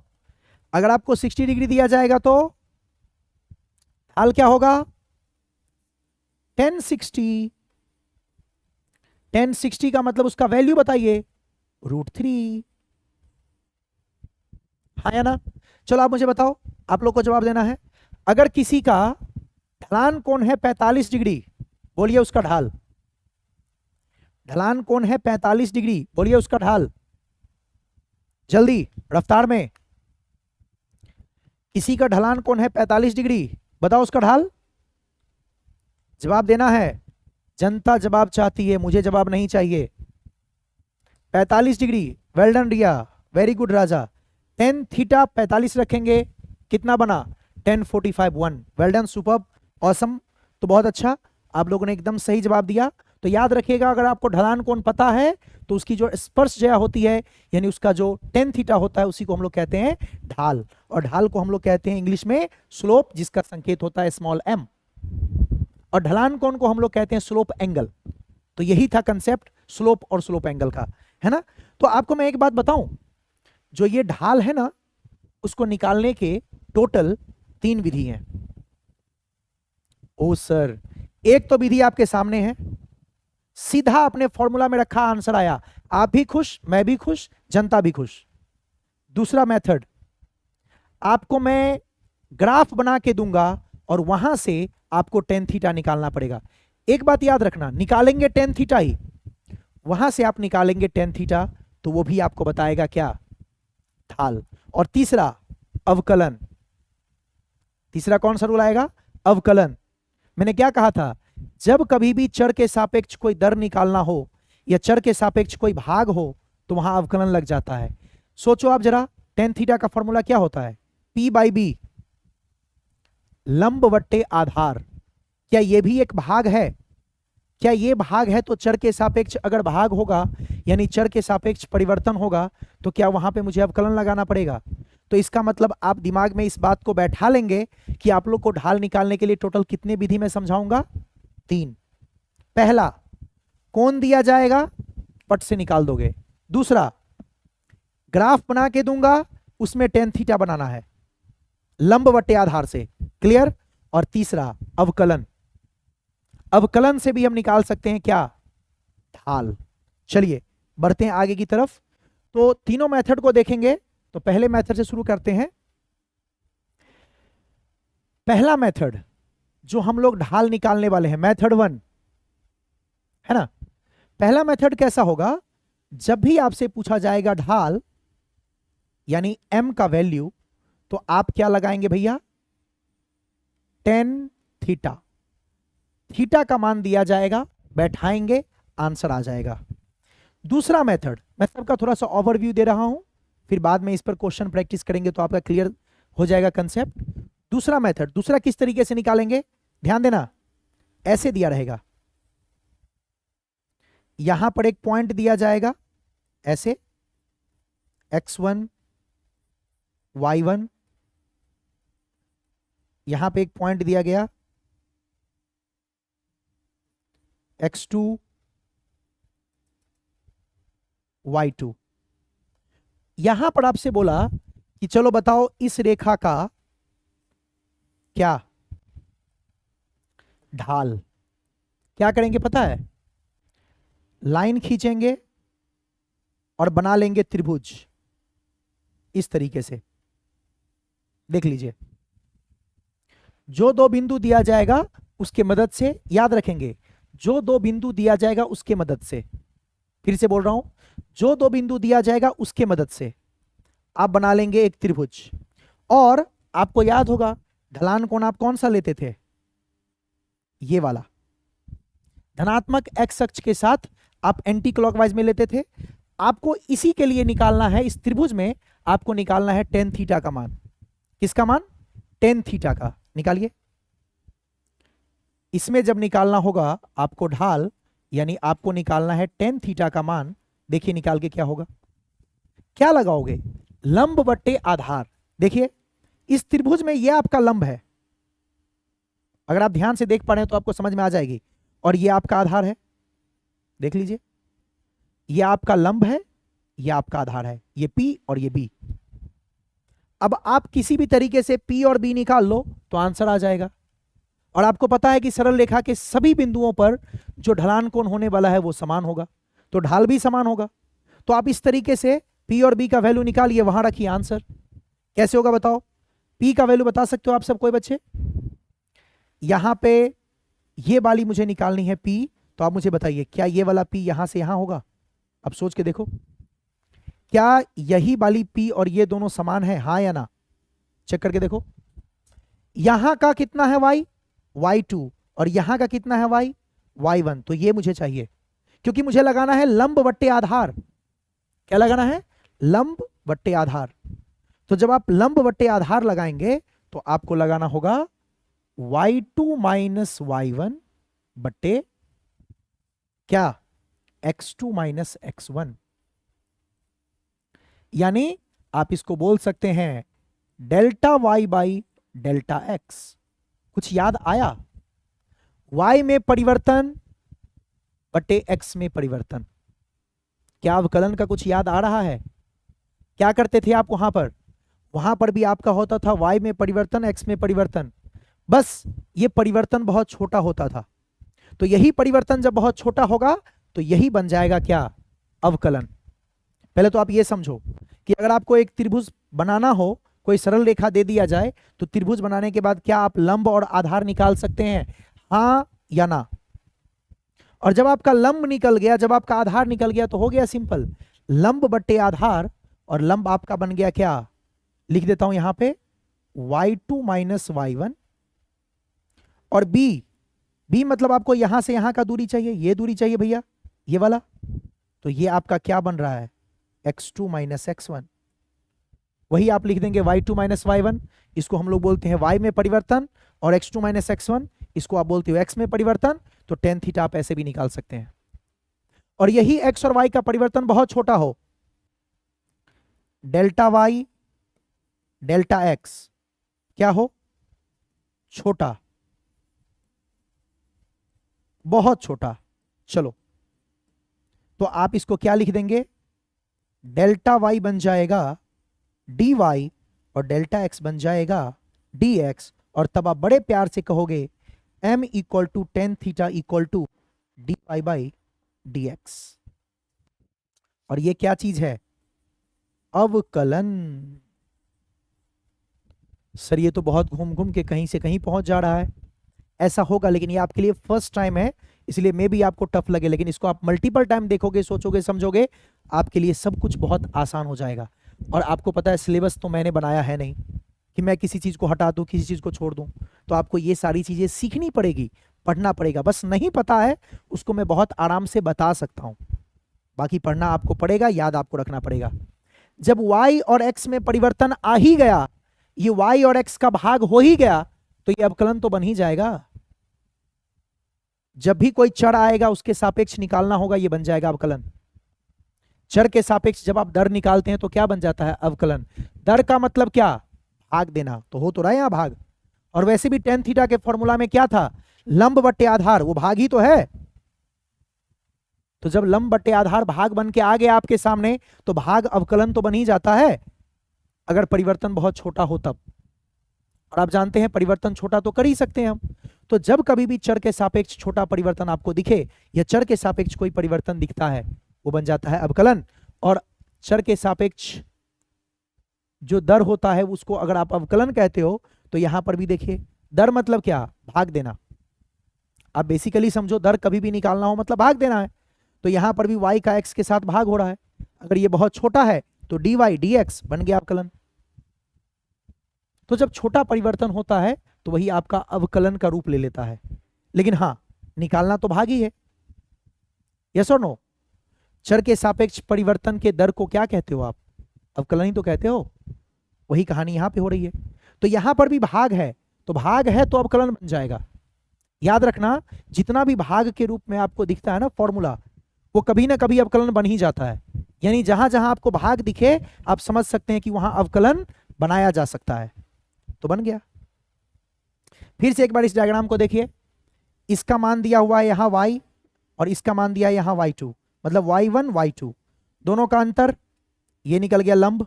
अगर आपको 60 डिग्री दिया जाएगा तो ढाल क्या होगा? 1060। 1060 का मतलब उसका वैल्यू बताइए, √3। हाँ या ना? चलो आप मुझे बताओ, आप लोग को जवाब देना है। अगर किसी का ढलान कोण है 45 डिग्री, बोलिए उसका ढाल। ढलान कोण है 45 डिग्री, बोलिए उसका ढाल। जल्दी रफ्तार में। किसी का ढलान कोण है 45 डिग्री, बताओ उसका ढाल। जवाब देना है। जनता जवाब चाहती है, मुझे जवाब नहीं चाहिए। 45 डिग्री। वेल डन रिया, वेरी गुड राजा। टेन थीटा 45 रखेंगे, कितना बना? 1045 1। Well done, superb, awesome. तो बहुत अच्छा, आप लोगों ने एकदम सही जवाब दिया। तो याद रखिएगा, अगर आपको ढलान कोण पता है तो उसकी जो स्पर्शज्या होती है, यानी उसका जो टेन थीटा होता है, उसी को हम लोग कहते हैं ढाल। और ढाल को हम लोग कहते हैं इंग्लिश में स्लोप, जिसका संकेत होता है स्मॉल m। और ढलान कोण को हम लोग कहते हैं स्लोप एंगल। तो यही था कंसेप्ट स्लोप और स्लोप एंगल का, है ना। तो आपको मैं एक बात बताऊं, जो ये ढाल है ना, उसको निकालने के टोटल 3 विधि हैं। ओ सर, एक तो विधि आपके सामने है, सीधा अपने फॉर्मूला में रखा, आंसर आया, आप भी खुश, मैं भी खुश, जनता भी खुश। दूसरा मेथड, आपको मैं ग्राफ बना के दूंगा और वहां से आपको टेन थीटा निकालना पड़ेगा। एक बात याद रखना, निकालेंगे टेन थीटा ही, वहां से आप निकालेंगे टेन थीटा, तो वो भी आपको बताएगा क्या, ढाल। और तीसरा अवकलन। तीसरा कौन सा रूल आएगा, अवकलन। मैंने क्या कहा था, जब कभी भी चर के सापेक्ष कोई दर निकालना हो या चर के सापेक्ष कोई भाग हो, तो वहां अवकलन लग जाता है। सोचो आप जरा, टेन थीटा का फॉर्मूला क्या होता है, P/B, लंब बट्टे आधार। क्या यह भी एक भाग है, क्या ये भाग है, तो चर के सापेक्ष अगर भाग होगा, यानी चर के सापेक्ष परिवर्तन होगा, तो क्या वहां पे मुझे अवकलन लगाना पड़ेगा। तो इसका मतलब आप दिमाग में इस बात को बैठा लेंगे कि आप लोग को ढाल निकालने के लिए टोटल कितने विधि में समझाऊंगा, 3। पहला, कोण दिया जाएगा, पट से निकाल दोगे। दूसरा, ग्राफ बना के दूंगा, उसमें टेन थीटा बनाना है लंब बट्टे आधार से, क्लियर। और तीसरा, अवकलन। अवकलन से भी हम निकाल सकते हैं क्या, ढाल। चलिए बढ़ते हैं आगे की तरफ। तो तीनों मेथड को देखेंगे, तो पहले मेथड से शुरू करते हैं। पहला मेथड जो हम लोग ढाल निकालने वाले हैं, मेथड 1, है ना। पहला मेथड कैसा होगा, जब भी आपसे पूछा जाएगा ढाल यानी m का वैल्यू, तो आप क्या लगाएंगे भैया, टेन थीटा। थीटा का मान दिया जाएगा, बैठाएंगे, आंसर आ जाएगा। दूसरा मेथड, मैं सबका थोड़ा सा ओवरव्यू दे रहा हूं, फिर बाद में इस पर क्वेश्चन प्रैक्टिस करेंगे तो आपका क्लियर हो जाएगा कंसेप्ट। दूसरा मेथड, दूसरा किस तरीके से निकालेंगे, ध्यान देना, ऐसे दिया रहेगा, यहां पर एक पॉइंट दिया जाएगा ऐसे, x1 y1, यहां पे एक पॉइंट दिया गया x2 y2। यहां पर आपसे बोला कि चलो बताओ इस रेखा का क्या, ढाल। क्या करेंगे पता है, लाइन खींचेंगे और बना लेंगे त्रिभुज इस तरीके से। देख लीजिए, जो दो बिंदु दिया जाएगा उसके मदद से, याद रखेंगे, जो दो बिंदु दिया जाएगा उसके मदद से, फिर से बोल रहा हूं, जो दो बिंदु दिया जाएगा उसके मदद से आप बना लेंगे एक त्रिभुज। और आपको याद होगा ढलान कोण आप कौन सा लेते थे, ये वाला, धनात्मक एक्स अक्ष के साथ आप एंटी क्लॉकवाइज में लेते थे। आपको इसी के लिए निकालना है, इस त्रिभुज में आपको निकालना है टेन थीटा का मान। किसका मान, टेन थीटा का। निकालिए, इसमें जब निकालना होगा आपको ढाल, यानी आपको निकालना है टेन थीटा का मान। देखिए निकाल के क्या होगा, क्या लगाओगे, लंब बट्टे आधार। देखिए इस त्रिभुज में यह आपका लंब है, अगर आप ध्यान से देख पा रहे हैं तो आपको समझ में आ जाएगी, और यह आपका आधार है। देख लीजिए, यह आपका लंब है, यह आपका आधार है, ये P और ये B। अब आप किसी भी तरीके से P और B निकाल लो तो आंसर आ जाएगा। और आपको पता है कि सरल रेखा के सभी बिंदुओं पर जो ढलान कोण होने वाला है वो समान होगा, तो ढाल भी समान होगा। तो आप इस तरीके से P और B का वैल्यू निकालिए, वहां रखिए आंसर। कैसे होगा बताओ, P का वैल्यू बता सकते हो आप सब कोई बच्चे, यहां पे ये वाली मुझे निकालनी है P, तो आप मुझे बताइए क्या ये वाला P यहां से यहां होगा। अब सोच के देखो, क्या यही वाली P और ये दोनों समान है, हाँ या ना, चेक करके देखो। यहां का कितना है y, y2, और यहां का कितना है y, y1। तो ये मुझे चाहिए, क्योंकि मुझे लगाना है लंब बट्टे आधार। क्या लगाना है, लंब बट्टे आधार। तो जब आप लंब बट्टे आधार लगाएंगे तो आपको लगाना होगा y2 माइनस y1 बट्टे क्या, x2 माइनस x1। यानी आप इसको बोल सकते हैं delta y by delta x। कुछ याद आया? y में परिवर्तन बटे x में परिवर्तन। क्या अवकलन का कुछ याद आ रहा है? क्या करते थे आप वहां पर भी आपका होता था y में परिवर्तन x में परिवर्तन, बस ये परिवर्तन बहुत छोटा होता था। तो यही परिवर्तन जब बहुत छोटा होगा तो यही बन जाएगा क्या, अवकलन। पहले तो आप ये समझो कि अगर आपको एक त्रिभुज बनाना हो, कोई सरल रेखा दे दिया जाए, तो त्रिभुज बनाने के बाद क्या आप लंब और आधार निकाल सकते हैं, हाँ या ना? और जब आपका लंब निकल गया, जब आपका आधार निकल गया, तो हो गया सिंपल, लंब बट्टे आधार, और लंब आपका बन गया क्या, लिख देता हूं यहां पे y2 माइनस y1, और b मतलब आपको यहां से यहां का दूरी चाहिए, ये दूरी चाहिए भैया, ये वाला। तो ये आपका क्या बन रहा है, x2 माइनस x1। वही आप लिख देंगे y2 माइनस y1, इसको हम लोग बोलते हैं y में परिवर्तन, और x2 माइनस x1 इसको आप बोलते हो x में परिवर्तन। तो टेन थीटा आप ऐसे भी निकाल सकते हैं। और यही x और y का परिवर्तन बहुत छोटा हो, डेल्टा y डेल्टा x क्या हो, छोटा, बहुत छोटा। चलो तो आप इसको क्या लिख देंगे, डेल्टा y बन जाएगा dy और डेल्टा x बन जाएगा dx, और तब आप बड़े प्यार से कहोगे m equal to tan theta equal to dy by dx। और ये क्या चीज है, अवकलन। सर ये तो बहुत घूम घूम के कहीं से कहीं पहुंच जा रहा है, ऐसा होगा, लेकिन ये आपके लिए फर्स्ट टाइम है, इसलिए मे भी आपको टफ लगे, लेकिन इसको आप मल्टीपल टाइम देखोगे, सोचोगे, समझोगे, आपके लिए सब कुछ बहुत आसान हो जाएगा। और आपको पता है सिलेबस तो मैंने बनाया है नहीं कि मैं किसी चीज को हटा दूं, किसी चीज को छोड़ दूं, तो आपको ये सारी चीजें सीखनी पड़ेगी, पढ़ना पड़ेगा। बस नहीं पता है उसको मैं बहुत आराम से बता सकता हूं, बाकी पढ़ना आपको पड़ेगा, याद आपको रखना पड़ेगा। जब y और x में परिवर्तन आ ही गया, ये y और x का भाग हो ही गया, तो ये अवकलन तो बन ही जाएगा। जब भी कोई चर आएगा उसके सापेक्ष निकालना होगा, ये बन जाएगा अवकलन। चर के सापेक्ष जब आप दर निकालते हैं तो क्या बन जाता है, अवकलन। दर का मतलब क्या, भाग देना, तो हो तो रहा है यहां भाग। और वैसे भी टेन थीटा के फॉर्मूला में क्या था, लंब बट्टे आधार, वो भाग ही तो है। तो जब लंब बट्टे आधार भाग बन के आ गया आपके सामने, तो भाग अवकलन तो बन ही जाता है, अगर परिवर्तन बहुत छोटा हो तब। और आप जानते हैं परिवर्तन छोटा तो कर ही सकते हैं हम। तो जब कभी भी चर के सापेक्ष छोटा परिवर्तन आपको दिखे, या चर के सापेक्ष कोई परिवर्तन दिखता है, वो बन जाता है अवकलन। और चर के सापेक्ष जो दर होता है उसको अगर आप अवकलन कहते हो, तो यहां पर भी देखिए, दर मतलब क्या, भाग देना। आप बेसिकली समझो, दर कभी भी निकालना हो मतलब भाग देना है। तो यहां पर भी y का x के साथ भाग हो रहा है, अगर ये बहुत छोटा है तो dy dx बन गया अवकलन। तो जब छोटा परिवर्तन होता है तो वही आपका अवकलन का रूप ले लेता है। लेकिन हां, निकालना तो भाग ही है, यस और नो। चर के सापेक्ष परिवर्तन के दर को क्या कहते हो आप, अवकलन ही तो कहते हो। वही कहानी यहां पे हो रही है। तो यहां पर भी भाग है, तो भाग है तो अवकलन बन जाएगा। याद रखना, जितना भी भाग के रूप में आपको दिखता है ना फॉर्मूला, वो कभी ना कभी अवकलन बन ही जाता है। यानी जहां जहां आपको भाग दिखे, आप समझ सकते हैं कि वहां अवकलन बनाया जा सकता है। तो बन गया। फिर से एक बार इस डायग्राम को देखिए, इसका मान दिया हुआ है यहां y, और इसका मान दिया है यहां y2, मतलब y1 y2, दोनों का अंतर ये निकल गया लंब।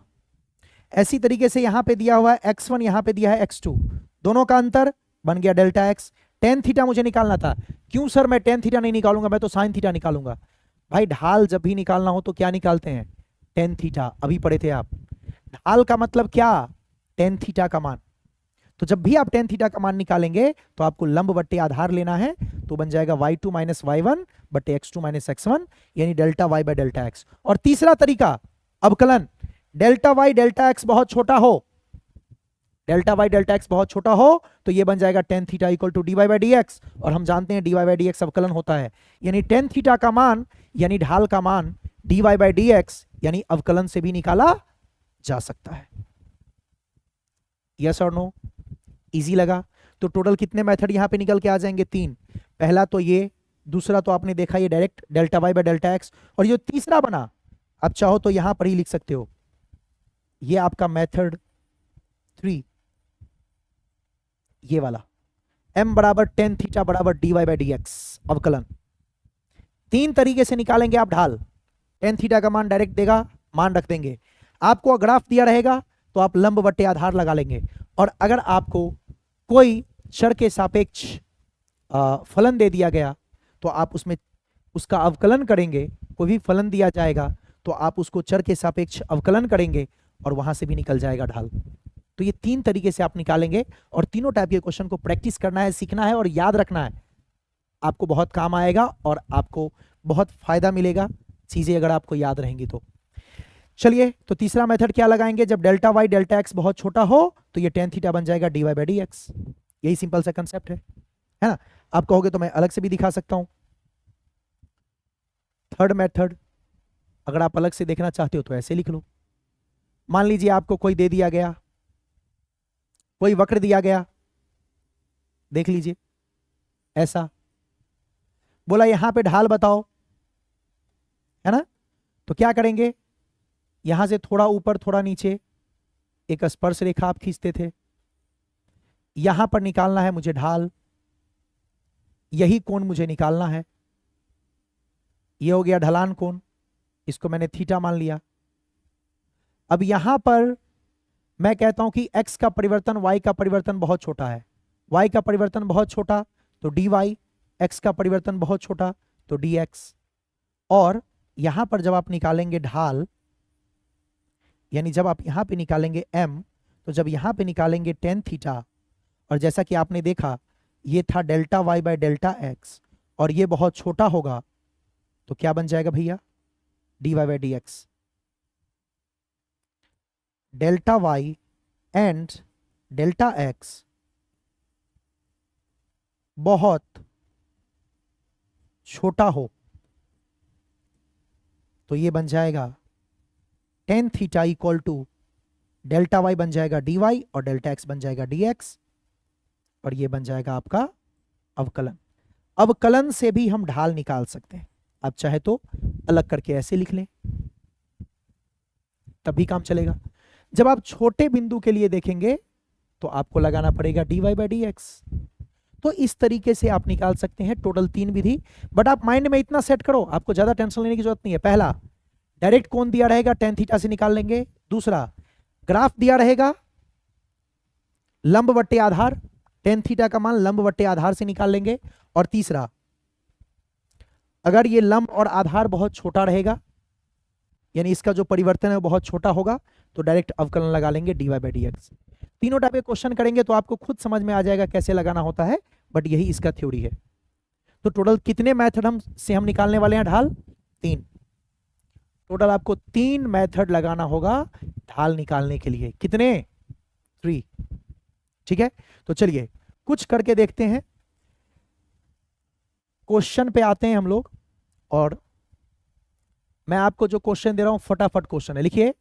ऐसी तरीके से यहां पे दिया हुआ है x1, यहां पे दिया है x2, दोनों का अंतर बन गया डेल्टा x। टेन थीटा मुझे निकालना था, क्यों सर मैं टेन थीटा नहीं निकालूंगा, मैं तो साइन थीटा निकालूंगा। भाई ढाल जब भी निकालना हो तो क्या निकालते हैं, टेन थीटा, अभी पढ़े थे आप। ढाल का मतलब क्या, टेन थीटा का मान। तो जब भी आप टेन थीटा का मान निकालेंगे तो आपको लंब बट्टे आधार लेना है, तो बन जाएगा y2 माइनस y1 बट्टे x2 माइनस x1, यानी delta y by delta x। और तीसरा तरीका अवकलन, डेल्टा y डेल्टा x बहुत छोटा हो, डेल्टा y डेल्टा x बहुत छोटा हो, तो ये बन जाएगा tan theta equal to dy by dx। और हम जानते हैं dy बाय dx अवकलन होता है, यानी टेन थीटा का मान यानी ढाल का मान dy बाय dx यानी अवकलन से भी निकाला जा सकता है। यस और नो। इजी लगा? तो टोटल कितने मेथड यहां पे निकल के आ जाएंगे? 3। पहला तो ये, दूसरा तो आपने देखा ये direct delta y by delta x, और ये तीसरा बना, आप चाहो तो यहां पर ही लिख सकते हो, ये आपका मेथड 3, ये वाला m बराबर टेन थीटा बराबर dy बाई डी एक्स अवकलन। 3 तरीके से निकालेंगे आप ढाल। टेन थीटा का मान डायरेक्ट देगा, मान रख देंगे। आपको ग्राफ दिया रहेगा तो आप लंब बट्टे आधार लगा लेंगे, और अगर आपको कोई चर के सापेक्ष फलन दे दिया गया तो आप उसमें उसका अवकलन करेंगे। कोई भी फलन दिया जाएगा तो आप उसको चर के सापेक्ष अवकलन करेंगे और वहां से भी निकल जाएगा ढाल। तो ये 3 तरीके से आप निकालेंगे, और तीनों टाइप के क्वेश्चन को प्रैक्टिस करना है, सीखना है और याद रखना है। आपको बहुत काम आएगा और आपको बहुत फायदा मिलेगा चीजें अगर आपको याद रहेंगी तो। चलिए, तो तीसरा मेथड क्या लगाएंगे? जब डेल्टा वाई डेल्टा एक्स बहुत छोटा हो तो ये टेन थीटा बन जाएगा d y by d x. यही सिंपल सा कंसेप्ट है ना? आप कहोगे तो मैं अलग से भी दिखा सकता हूं। थर्ड मेथड अगर आप अलग से देखना चाहते हो तो ऐसे लिख लो। मान लीजिए आपको कोई दे दिया गया, कोई वक्र दिया गया, देख लीजिए ऐसा, बोला यहां पे ढाल बताओ, है ना? तो क्या करेंगे? यहां से थोड़ा ऊपर थोड़ा नीचे एक स्पर्श रेखा आप खींचते थे, यहां पर निकालना है मुझे ढाल, यही कोण मुझे निकालना है। ये हो गया ढलान कोण, इसको मैंने थीटा मान लिया। अब यहां पर मैं कहता हूं कि x का परिवर्तन y का परिवर्तन बहुत छोटा है, y का परिवर्तन बहुत छोटा तो dy, x का परिवर्तन बहुत छोटा तो dx। और यहां पर जब आप निकालेंगे ढाल, यानी जब आप यहां पे निकालेंगे m, तो जब यहां पे निकालेंगे टेन थीटा, और जैसा कि आपने देखा ये था delta y by delta x, और ये बहुत छोटा होगा तो क्या बन जाएगा भैया? dy by d x. Delta y and delta x बहुत छोटा हो तो ये बन जाएगा tan theta equal to delta y बन जाएगा dy और डेल्टा x बन जाएगा dx, और ये बन जाएगा आपका अवकलन। अवकलन से भी हम ढाल निकाल सकते हैं, आप चाहे तो अलग करके ऐसे लिख लें तब भी काम चलेगा। जब आप छोटे बिंदु के लिए देखेंगे तो आपको लगाना पड़ेगा dy बाई डी एक्स। तो इस तरीके से आप निकाल सकते हैं टोटल 3 विधि। बट आप माइंड में इतना सेट करो, आपको ज्यादा टेंशन लेने की जरूरत नहीं है। पहला, डायरेक्ट कोण दिया रहेगा टेन थीटा से निकाल लेंगे। दूसरा, ग्राफ दिया रहेगा लंब बट्टे आधार, टेन थीटा का मान लंब बट्टे आधार से निकाल लेंगे। और तीसरा, अगर ये लंब और आधार बहुत छोटा रहेगा, यानी इसका जो परिवर्तन है वो बहुत छोटा होगा, तो डायरेक्ट अवकलन लगा लेंगे dy बाई डी एक्स। तीनों टाइप के क्वेश्चन करेंगे तो आपको खुद समझ में आ जाएगा कैसे लगाना होता है, बट यही इसका थ्योरी है। तो टोटल कितने मेथड हम निकालने वाले हैं ढाल? 3। टोटल आपको 3 मेथड लगाना होगा ढाल निकालने के लिए। कितने? 3। ठीक है, तो चलिए कुछ करके देखते हैं। क्वेश्चन पे आते हैं हम लोग, और मैं आपको जो क्वेश्चन दे रहा हूं फटाफट क्वेश्चन है, लिखिए,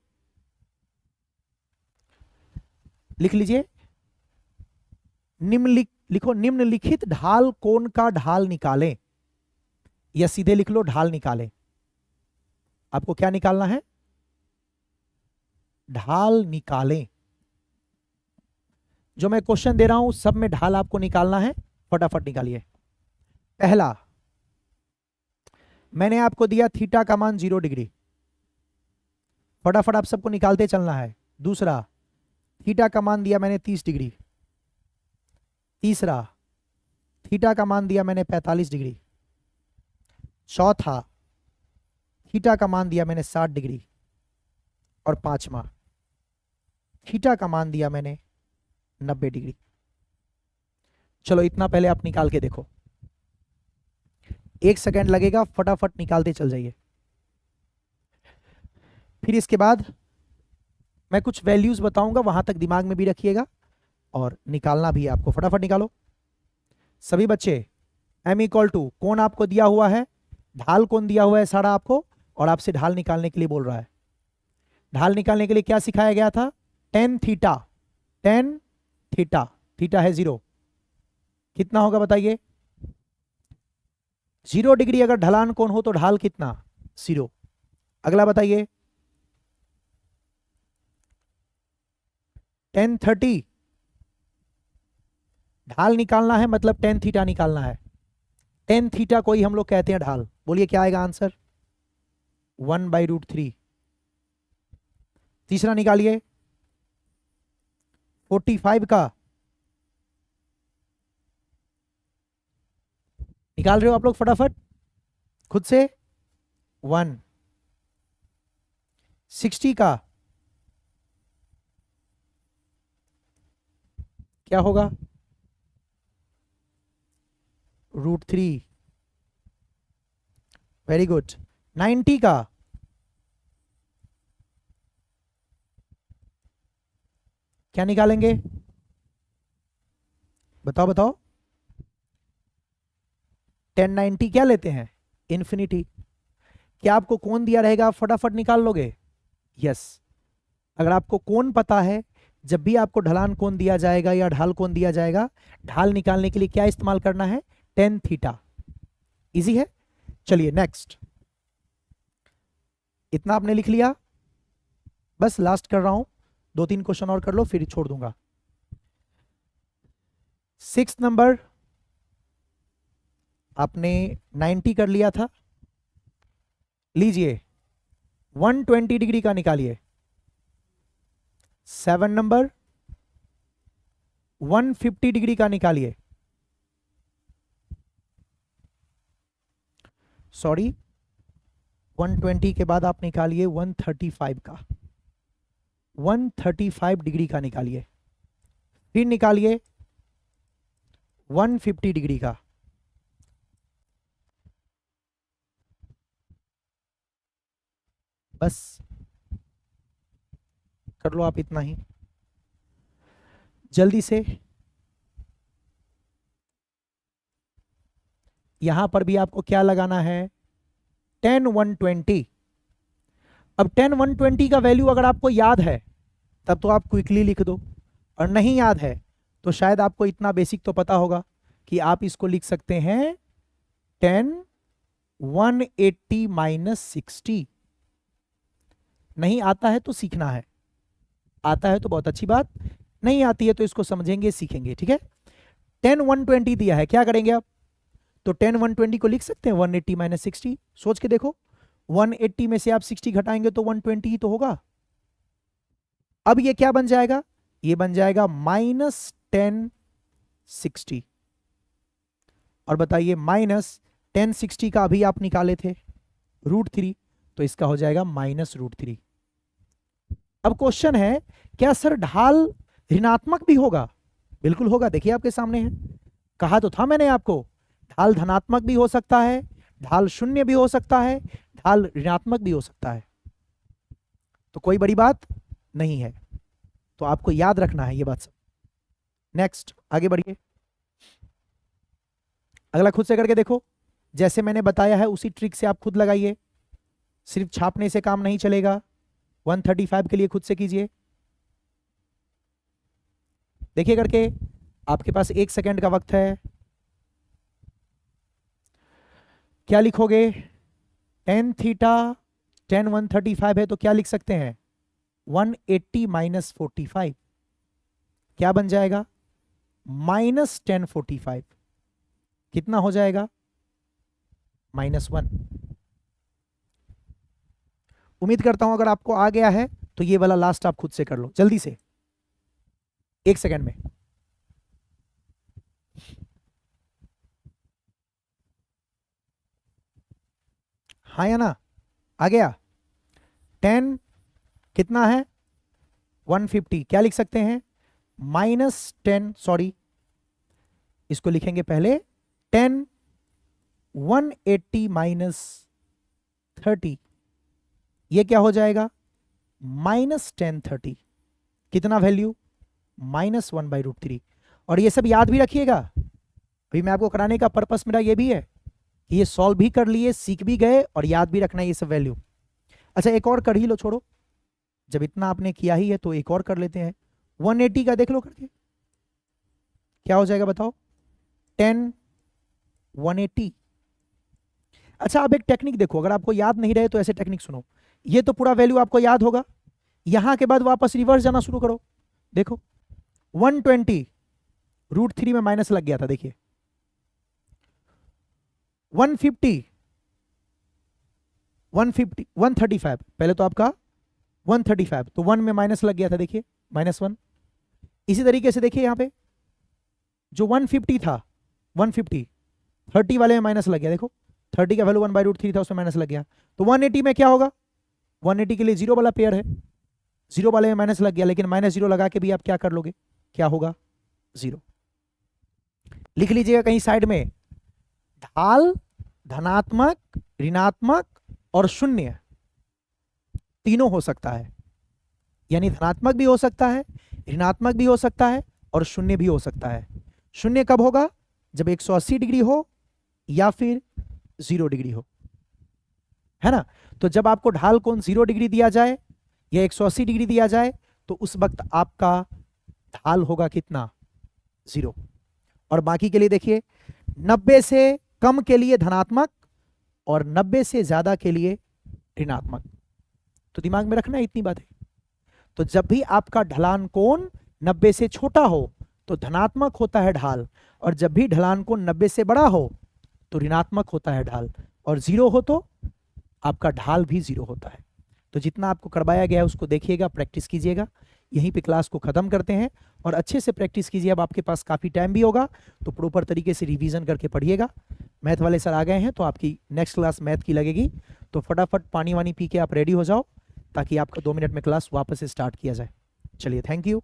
लिख लीजिए। लिखो, निम्नलिखित ढाल कोण का ढाल निकालें, या सीधे लिख लो ढाल निकालें। आपको क्या निकालना है? ढाल निकालें। जो मैं क्वेश्चन दे रहा हूं सब में ढाल आपको निकालना है, फटाफट निकालिए। पहला, मैंने आपको दिया थीटा का मान 0 डिग्री, फटाफट आप सबको निकालते चलना है। दूसरा, थीटा का मान दिया मैंने 30 डिग्री। तीसरा, थीटा का मान दिया मैंने 45 डिग्री। चौथा, थीटा का मान दिया मैंने 60 डिग्री। और पांचवा, थीटा का मान दिया मैंने 90 डिग्री। चलो इतना पहले आप निकाल के देखो, 1 सेकेंड लगेगा, फटाफट निकालते चल जाइए। फिर इसके बाद मैं कुछ वैल्यूज बताऊंगा, वहां तक दिमाग में भी रखिएगा और निकालना भी है आपको। फटाफट निकालो सभी बच्चे। m इक्वल टू कोण आपको दिया हुआ है, ढाल कोण दिया हुआ है सारा आपको, और आपसे ढाल निकालने के लिए बोल रहा है। ढाल निकालने के लिए क्या सिखाया गया था? Tan theta, tan theta, theta है 0, कितना होगा बताइए? 0 डिग्री अगर ढलान कोण हो तो ढाल कितना? 0। अगला बताइए, tan 30, ढाल निकालना है मतलब tan थीटा निकालना है। tan थीटा को ही हम लोग कहते हैं ढाल। बोलिए क्या आएगा आंसर? 1/√3। तीसरा निकालिए, 45 का निकाल रहे हो आप लोग फटाफट खुद से? 1। 60 का क्या होगा? √3। Very good. 90 का क्या निकालेंगे? बताओ बताओ। tan 90 क्या लेते हैं? इन्फिनिटी। क्या आपको कोण दिया रहेगा आप फटाफट निकाल लोगे? यस। अगर आपको कोण पता है, जब भी आपको ढलान कोण दिया जाएगा या ढाल कोण दिया जाएगा, ढाल निकालने के लिए क्या इस्तेमाल करना है? tan theta. इजी है। चलिए नेक्स्ट। इतना आपने लिख लिया? बस लास्ट कर रहा हूं, 2-3 क्वेश्चन और कर लो फिर छोड़ दूंगा। 6 नंबर आपने 90 कर लिया था, लीजिए 120 डिग्री का निकालिए। 7 नंबर 150 डिग्री का निकालिए। सॉरी, 120 के बाद आप निकालिए 135 का। 135 डिग्री का निकालिए। फिर निकालिए 150 डिग्री का। बस कर लो आप इतना ही जल्दी से। यहां पर भी आपको क्या लगाना है? tan 120। अब tan 120 का वैल्यू अगर आपको याद है तब तो आप क्विकली लिख दो, और नहीं याद है तो शायद आपको इतना बेसिक तो पता होगा कि आप इसको लिख सकते हैं tan 180 - 60। नहीं आता है तो सीखना है, आता है तो बहुत अच्छी बात, नहीं आती है तो इसको समझेंगे सीखेंगे, ठीक है। tan 120 दिया है, क्या करेंगे आप? तो tan 120 को लिख सकते हैं 180 - 60। सोच के देखो, 180 में से आप 60 घटाएंगे तो 120 ही तो होगा। अब ये क्या बन जाएगा? ये बन जाएगा -tan 60। और बताइए -tan 60 का अभी आप निकाले थे √3, तो इसका हो जाएगा -√3। अब क्वेश्चन है, क्या सर ढाल ऋणात्मक भी होगा? बिल्कुल होगा, देखिए आपके सामने है। कहा तो था मैंने आपको, ढाल धनात्मक भी हो सकता है, ढाल शून्य भी हो सकता है, ढाल ऋणात्मक भी हो सकता है। तो कोई बड़ी बात नहीं है, तो आपको याद रखना है ये बात सब। नेक्स्ट आगे बढ़िए। अगला खुद से करके देखो, जैसे मैंने बताया है उसी ट्रिक से आप खुद लगाइए, सिर्फ छापने से काम नहीं चलेगा। 135 के लिए खुद से कीजिए, देखिए करके। आपके पास 1 सेकेंड का वक्त है। क्या लिखोगे? tan थीटा, tan 135 है तो क्या लिख सकते हैं? 180 - 45। क्या बन जाएगा? -tan 45। कितना हो जाएगा? -1। उम्मीद करता हूं अगर आपको आ गया है तो ये वाला लास्ट आप खुद से कर लो जल्दी से, 1 सेकेंड में। हाँ या ना? आ गया? tan कितना है? 150। क्या लिख सकते हैं? -10, सॉरी इसको लिखेंगे पहले, tan 180 - 30। ये क्या हो जाएगा? -tan 30। कितना वैल्यू? -1/√3। और ये सब याद भी रखिएगा, अभी मैं आपको कराने का पर्पस मेरा ये भी है कि ये सॉल्व भी कर लिए, सीख भी गए और याद भी रखना ये सब वैल्यू। अच्छा एक और कर ही लो, छोड़ो, जब इतना आपने किया ही है तो एक और कर लेते हैं। 180 का देख लो करके, क्या हो जाएगा बताओ, 10 180। अच्छा अब एक टेक्निक देखो, अगर आपको याद नहीं रहे तो ऐसे टेक्निक सुनो, ये तो पूरा वैल्यू आपको याद होगा, यहां के बाद वापस रिवर्स जाना शुरू करो। देखो 120 √3 में माइनस लग गया था, देखिए 150 135, पहले तो आपका 135 तो 1 में माइनस लग गया था, देखिए -1। इसी तरीके से देखिए यहां पे जो 150 था, 150 30 वाले में माइनस लग गया, देखो 30 का वैल्यू 1/√3 था, उसमें माइनस लग गया। तो 180 में क्या होगा, 180 के लिए जीरो वाला पेयर है, जीरो वाले में माइनस लग गया, लेकिन -0 लगा के भी आप क्या कर लोगे, क्या होगा 0। लिख लीजिएगा कहीं साइड में, ढाल धनात्मक, ऋणात्मक और शून्य तीनों हो सकता है, यानी धनात्मक भी हो सकता है, ऋणात्मक भी हो सकता है और शून्य भी हो सकता है। शून्य कब होगा, जब 180 डिग्री हो या फिर 0 डिग्री हो, है ना। तो जब आपको ढाल कोण 0 डिग्री दिया जाए या 180 डिग्री दिया जाए तो उस वक्त आपका ढाल होगा कितना, 0। और बाकी के लिए देखिए 90 से कम के लिए धनात्मक और 90 से ज्यादा के लिए ऋणात्मक। तो दिमाग में रखना है इतनी बातें। तो जब भी आपका ढलान कोण 90 से छोटा हो तो धनात्मक होता है ढाल, और जब भी ढलान कोण 90 से बड़ा हो तो ऋणात्मक होता है ढाल, और 0 हो तो आपका ढाल भी 0 होता है। तो जितना आपको करवाया गया है उसको देखिएगा, प्रैक्टिस कीजिएगा। यहीं पे क्लास को खत्म करते हैं, और अच्छे से प्रैक्टिस कीजिए। अब आपके पास काफ़ी टाइम भी होगा तो प्रॉपर तरीके से रिवीजन करके पढ़िएगा। मैथ वाले सर आ गए हैं तो आपकी नेक्स्ट क्लास मैथ की लगेगी, तो फटाफट पानी वानी पी के आप रेडी हो जाओ ताकि आपका 2 मिनट में क्लास वापस से स्टार्ट किया जाए। चलिए, थैंक यू।